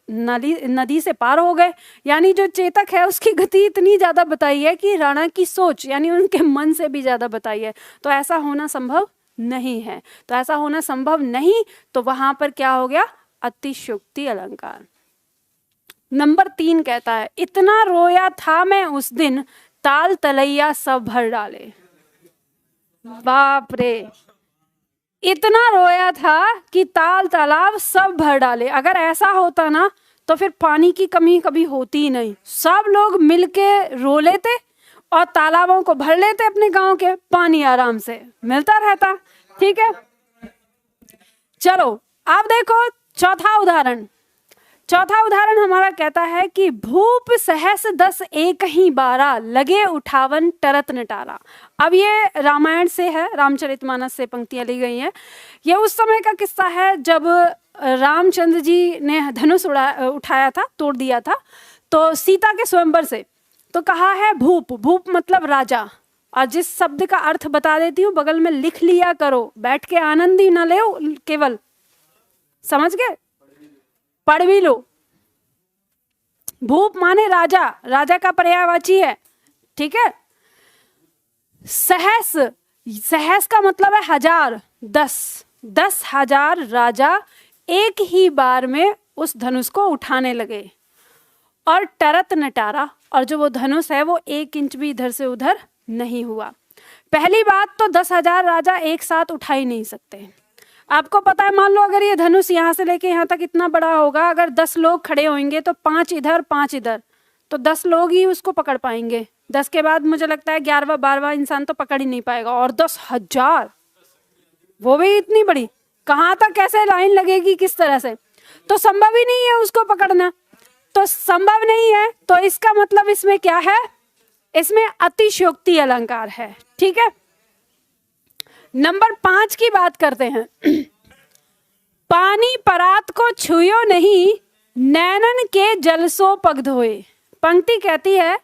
नदी से पार हो गए। यानी जो चेतक है उसकी गति इतनी ज़्यादा बताई है कि राणा की सोच यानी उनके मन से भी ज़्यादा बताई है। तो ऐसा होना संभव नहीं है। तो ऐसा होना संभव नहीं, तो वहां पर क्या हो गया? अतिशयोक्ति अलंकार। नंबर 3 कहता है, इतना रोया था मैं उस दिन, ताल तलैया सब भर डाले। बाप रे, इतना रोया था कि ताल तालाब सब भर डाले। अगर ऐसा होता ना तो फिर पानी की कमी कभी होती ही नहीं। सब लोग मिलके रो लेते और तालाबों को भर लेते अपने गांव के, पानी आराम से मिलता रहता। ठीक है, चलो अब देखो चौथा उदाहरण हमारा कहता है कि भूप सहस 10 एक ही बारा, लगे उठावन टरत नटारा। अब ये रामायण से है, रामचरितमानस से पंक्तियां ली गई हैं। ये उस समय का किस्सा है जब रामचंद्र जी ने धनुष उठाया था, तोड़ दिया था, तो सीता के स्वयंवर से। तो कहा है भूप मतलब राजा। और जिस शब्द का अर्थ बता देती हूँ, बगल में लिख लिया करो, बैठ के आनंद ही ना ले, केवल समझ गए, पढ़ भी लो। भूप माने राजा, राजा का पर्यायवाची है। ठीक है, सहस का मतलब है हजार, 10,000 राजा एक ही बार में उस धनुष को उठाने लगे। और टरत नटारा, और जो वो धनुष है वो 1 इंच भी इधर से उधर नहीं हुआ। पहली बात तो 10,000 राजा एक साथ उठा ही नहीं सकते। आपको पता है, मान लो अगर ये धनुष यहाँ से लेके यहाँ तक इतना बड़ा होगा, अगर 10 लोग खड़े होंगे तो 5 इधर 5 इधर, तो 10 लोग ही उसको पकड़ पाएंगे। 10 के बाद मुझे लगता है 11वां 12वां इंसान तो पकड़ ही नहीं पाएगा। और 10,000, वो भी इतनी बड़ी, कहाँ तक कैसे लाइन लगेगी, किस तरह से? तो संभव ही नहीं है उसको पकड़ना। तो संभव नहीं है, तो इसका मतलब इसमें क्या है? इसमें अतिशयोक्ति अलंकार है। ठीक है, नंबर 5 की बात करते हैं। पानी परात को छुयो नहीं, नैनन के जलसो पग धोए। पंक्ति कहती है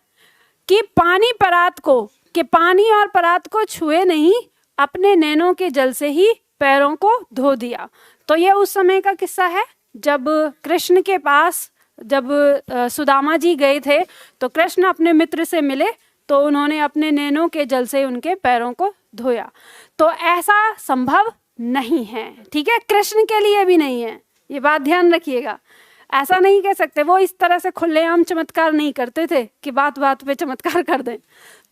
कि पानी परात को, कि पानी और परात को छुए नहीं, अपने नैनों के जल से ही पैरों को धो दिया। तो ये उस समय का किस्सा है जब कृष्ण के पास, जब सुदामा जी गए थे तो कृष्ण अपने मित्र से मिले तो उन्होंने अपने नैनों के जल से उनके पैरों को धोया। तो ऐसा संभव नहीं है, ठीक है, कृष्ण के लिए भी नहीं है, ये बात ध्यान रखिएगा। ऐसा नहीं कह सकते, वो इस तरह से खुलेआम चमत्कार नहीं करते थे कि बात बात पे चमत्कार कर दें।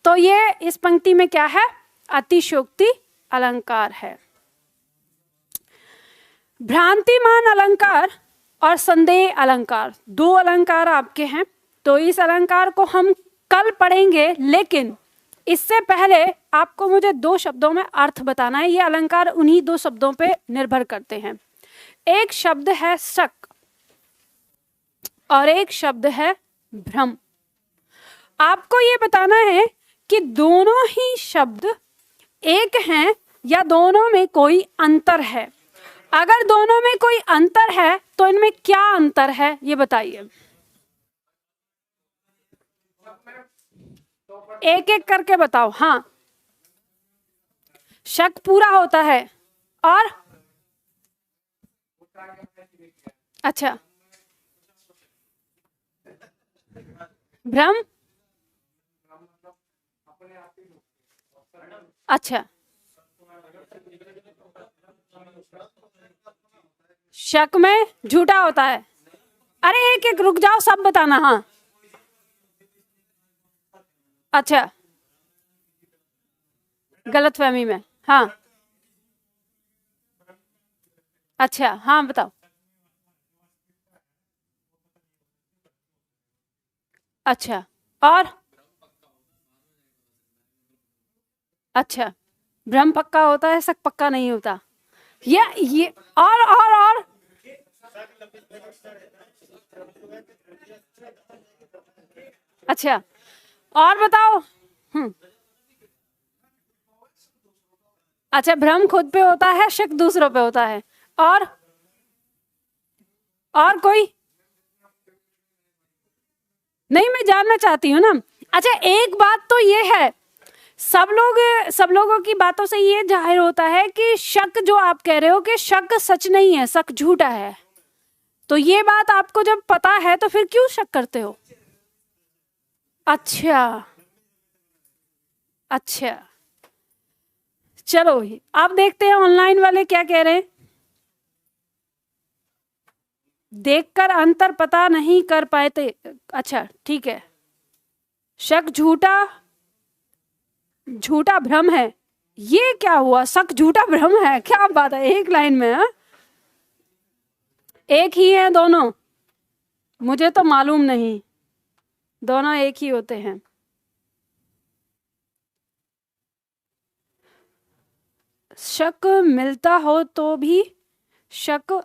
तो ये इस पंक्ति में क्या है, अतिशयोक्ति अलंकार है। भ्रांतिमान अलंकार और संदेह अलंकार, दो अलंकार आपके हैं। तो इस अलंकार को हम कल पढ़ेंगे, लेकिन इससे पहले आपको मुझे 2 शब्दों में अर्थ बताना है। ये अलंकार उन्हीं 2 शब्दों पे निर्भर करते हैं। एक शब्द है शक और एक शब्द है भ्रम। आपको ये बताना है कि दोनों ही शब्द एक हैं या दोनों में कोई अंतर है। अगर दोनों में कोई अंतर है तो इनमें क्या अंतर है ये बताइए। एक एक करके बताओ। हाँ, शक पूरा होता है और अच्छा, भ्रम, अच्छा, शक में झूठा होता है। अरे एक एक रुक जाओ, सब बताना। हाँ, अच्छा, गलतफहमी में। हाँ, अच्छा, हाँ बताओ। अच्छा, और अच्छा, भ्रम पक्का होता है, शक पक्का नहीं होता। ये और अच्छा, और बताओ। अच्छा, भ्रम खुद पे होता है, शक दूसरों पे होता है। और कोई नहीं, मैं जानना चाहती हूँ ना। अच्छा, एक बात तो ये है, सब लोगों की बातों से ये जाहिर होता है कि शक, जो आप कह रहे हो कि शक सच नहीं है, शक झूठा है, तो ये बात आपको जब पता है तो फिर क्यों शक करते हो? अच्छा, चलो अब देखते हैं ऑनलाइन वाले क्या कह रहे हैं। देखकर अंतर पता नहीं कर पाते। अच्छा, ठीक है, शक झूठा भ्रम है। ये क्या हुआ, शक झूठा भ्रम है, क्या बात है, एक लाइन में। हाँ, एक ही है दोनों? मुझे तो मालूम नहीं, दोनों एक ही होते हैं। शक मिलता हो तो भी शक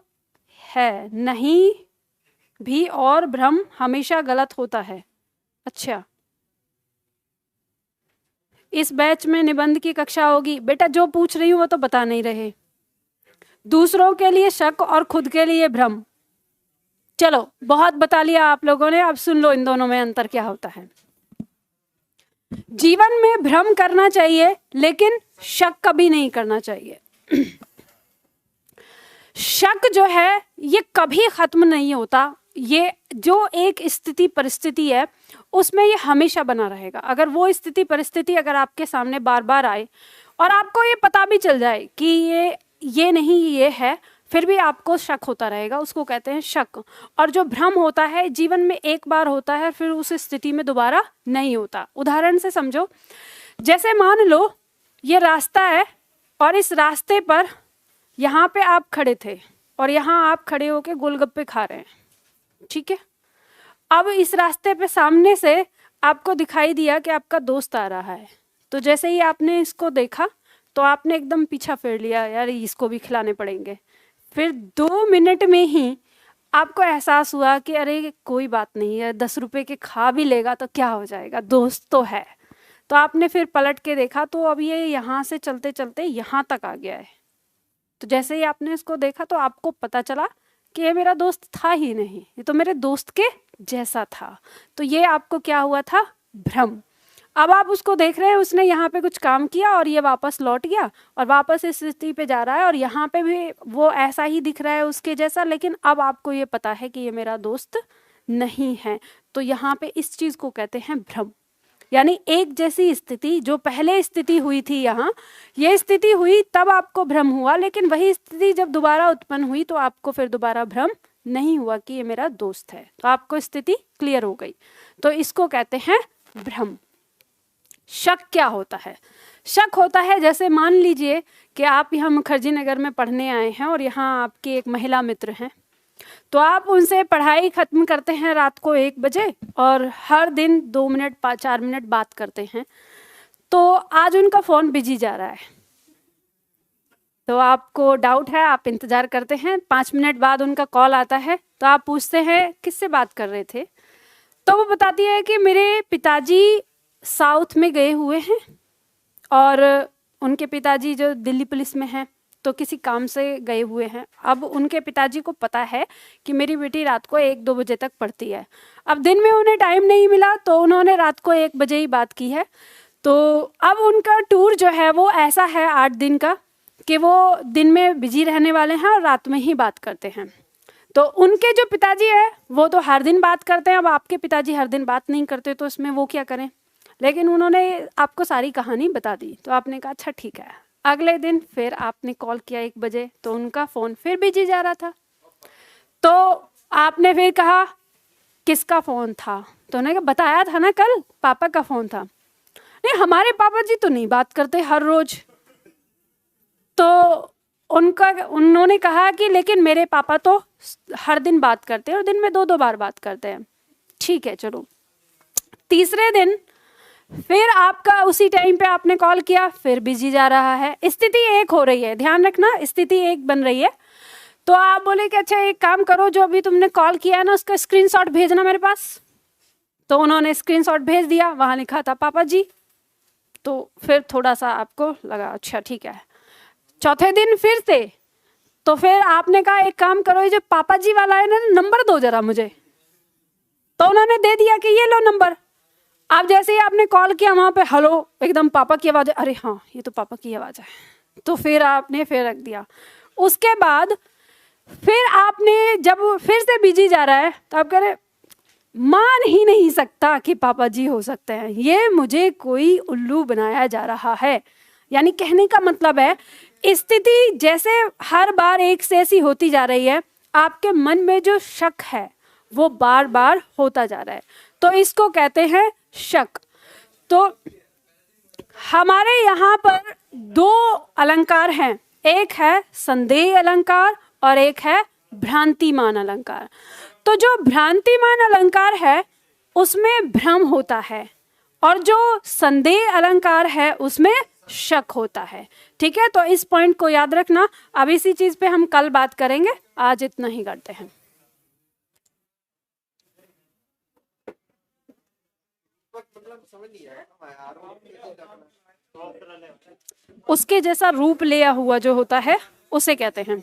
है नहीं भी, और भ्रम हमेशा गलत होता है। अच्छा, इस बैच में निबंध की कक्षा होगी। बेटा जो पूछ रही हूँ वो तो बता नहीं रहे। दूसरों के लिए शक और खुद के लिए भ्रम। चलो, बहुत बता लिया आप लोगों ने, अब सुन लो इन दोनों में अंतर क्या होता है। जीवन में भ्रम करना चाहिए लेकिन शक कभी नहीं करना चाहिए। शक जो है ये कभी खत्म नहीं होता। ये जो एक स्थिति परिस्थिति है उसमें ये हमेशा बना रहेगा। अगर वो स्थिति परिस्थिति अगर आपके सामने बार बार आए और आपको ये पता भी चल जाए कि ये नहीं ये है, फिर भी आपको शक होता रहेगा, उसको कहते हैं शक। और जो भ्रम होता है जीवन में एक बार होता है, फिर उस स्थिति में दोबारा नहीं होता। उदाहरण से समझो, जैसे मान लो ये रास्ता है और इस रास्ते पर यहाँ पे आप खड़े थे और यहाँ आप खड़े होके गोलगप्पे खा रहे हैं, ठीक है। अब इस रास्ते पे सामने से आपको दिखाई दिया कि आपका दोस्त आ रहा है, तो जैसे ही आपने इसको देखा तो आपने एकदम पीछा फेर लिया, यार इसको भी खिलाने पड़ेंगे। फिर 2 मिनट में ही आपको एहसास हुआ कि अरे कोई बात नहीं है, 10 रुपए के खा भी लेगा तो क्या हो जाएगा, दोस्त तो है। तो आपने फिर पलट के देखा तो अब ये यहाँ से चलते चलते यहाँ तक आ गया है। तो जैसे ही आपने इसको देखा तो आपको पता चला कि ये मेरा दोस्त था ही नहीं, ये तो मेरे दोस्त के जैसा था। तो ये आपको क्या हुआ था? भ्रम। अब आप उसको देख रहे हैं, उसने यहाँ पे कुछ काम किया और ये वापस लौट गया और वापस इस स्थिति पे जा रहा है और यहाँ पे भी वो ऐसा ही दिख रहा है उसके जैसा, लेकिन अब आपको ये पता है कि ये मेरा दोस्त नहीं है। तो यहाँ पे इस चीज को कहते हैं भ्रम। यानी एक जैसी स्थिति, जो पहले स्थिति हुई थी यहाँ, ये स्थिति हुई तब आपको भ्रम हुआ, लेकिन वही स्थिति जब दोबारा उत्पन्न हुई तो आपको फिर दोबारा भ्रम नहीं हुआ कि ये मेरा दोस्त है। तो आपको स्थिति क्लियर हो गई। तो इसको कहते हैं भ्रम। शक क्या होता है? शक होता है जैसे मान लीजिए कि आप यहाँ मुखर्जी नगर में पढ़ने आए हैं और यहाँ आपकी एक महिला मित्र हैं, तो आप उनसे पढ़ाई खत्म करते हैं रात को 1 बजे और हर दिन 2 मिनट 4 मिनट बात करते हैं। तो आज उनका फ़ोन बिजी जा रहा है, तो आपको डाउट है, आप इंतज़ार करते हैं। 5 मिनट बाद उनका कॉल आता है, तो आप पूछते हैं किससे बात कर रहे थे? तो वो बताती है कि मेरे पिताजी साउथ में गए हुए हैं और उनके पिताजी जो दिल्ली पुलिस में हैं, तो किसी काम से गए हुए हैं। अब उनके पिताजी को पता है कि मेरी बेटी रात को 1-2 बजे तक पढ़ती है। अब दिन में उन्हें टाइम नहीं मिला तो उन्होंने रात को 1 बजे ही बात की है। तो अब उनका टूर जो है वो ऐसा है 8 दिन का कि वो दिन में बिजी रहने वाले हैं और रात में ही बात करते हैं। तो उनके जो पिताजी है वो तो हर दिन बात करते हैं। अब आपके पिताजी हर दिन बात नहीं करते तो इसमें वो क्या करें? लेकिन उन्होंने आपको सारी कहानी बता दी, तो आपने कहा अच्छा ठीक है। अगले दिन फिर आपने कॉल किया 1 बजे, तो उनका फ़ोन फिर बिजी जा रहा था। तो आपने फिर कहा किसका फ़ोन था? तो उन्होंने कहा बताया था ना कल, पापा का फ़ोन था। नहीं, हमारे पापा जी तो नहीं बात करते हर रोज। तो उन्होंने कहा कि लेकिन मेरे पापा तो हर दिन बात करते हैं और दिन में 2-2 बार बात करते हैं। ठीक है चलो। तीसरे दिन फिर आपका उसी टाइम पे आपने कॉल किया, फिर बिजी जा रहा है। स्थिति एक हो रही है, ध्यान रखना, स्थिति एक बन रही है। तो आप बोले कि अच्छा एक काम करो, जो अभी तुमने कॉल किया है ना उसका स्क्रीनशॉट भेजना मेरे पास। तो उन्होंने स्क्रीनशॉट भेज दिया, वहां लिखा था पापा जी। तो फिर थोड़ा सा आपको लगा अच्छा ठीक है। चौथे दिन फिर से, तो फिर आपने कहा एक काम करो, ये जो पापा जी वाला है ना, नंबर दो जरा मुझे। तो उन्होंने दे दिया कि ये लो नंबर। अब जैसे ही आपने कॉल किया वहां पे हेलो, एकदम पापा की आवाज है, अरे हाँ ये तो पापा की आवाज है। तो फिर आपने फिर रख दिया। उसके बाद फिर आपने जब फिर से बिजी जा रहा है तो आप कह रहे मान ही नहीं सकता कि पापा जी हो सकते हैं, ये मुझे कोई उल्लू बनाया जा रहा है। यानी कहने का मतलब है स्थिति जैसे हर बार एक से ऐसी होती जा रही है, आपके मन में जो शक है वो बार बार होता जा रहा है, तो इसको कहते हैं शक। तो हमारे यहाँ पर 2 अलंकार हैं, एक है संदेह अलंकार और एक है भ्रांतिमान अलंकार। तो जो भ्रांतिमान अलंकार है उसमें भ्रम होता है और जो संदेह अलंकार है उसमें शक होता है। ठीक है, तो इस पॉइंट को याद रखना। अब इसी चीज पे हम कल बात करेंगे, आज इतना ही करते हैं। उसके जैसा रूप लिया हुआ जो होता है उसे कहते हैं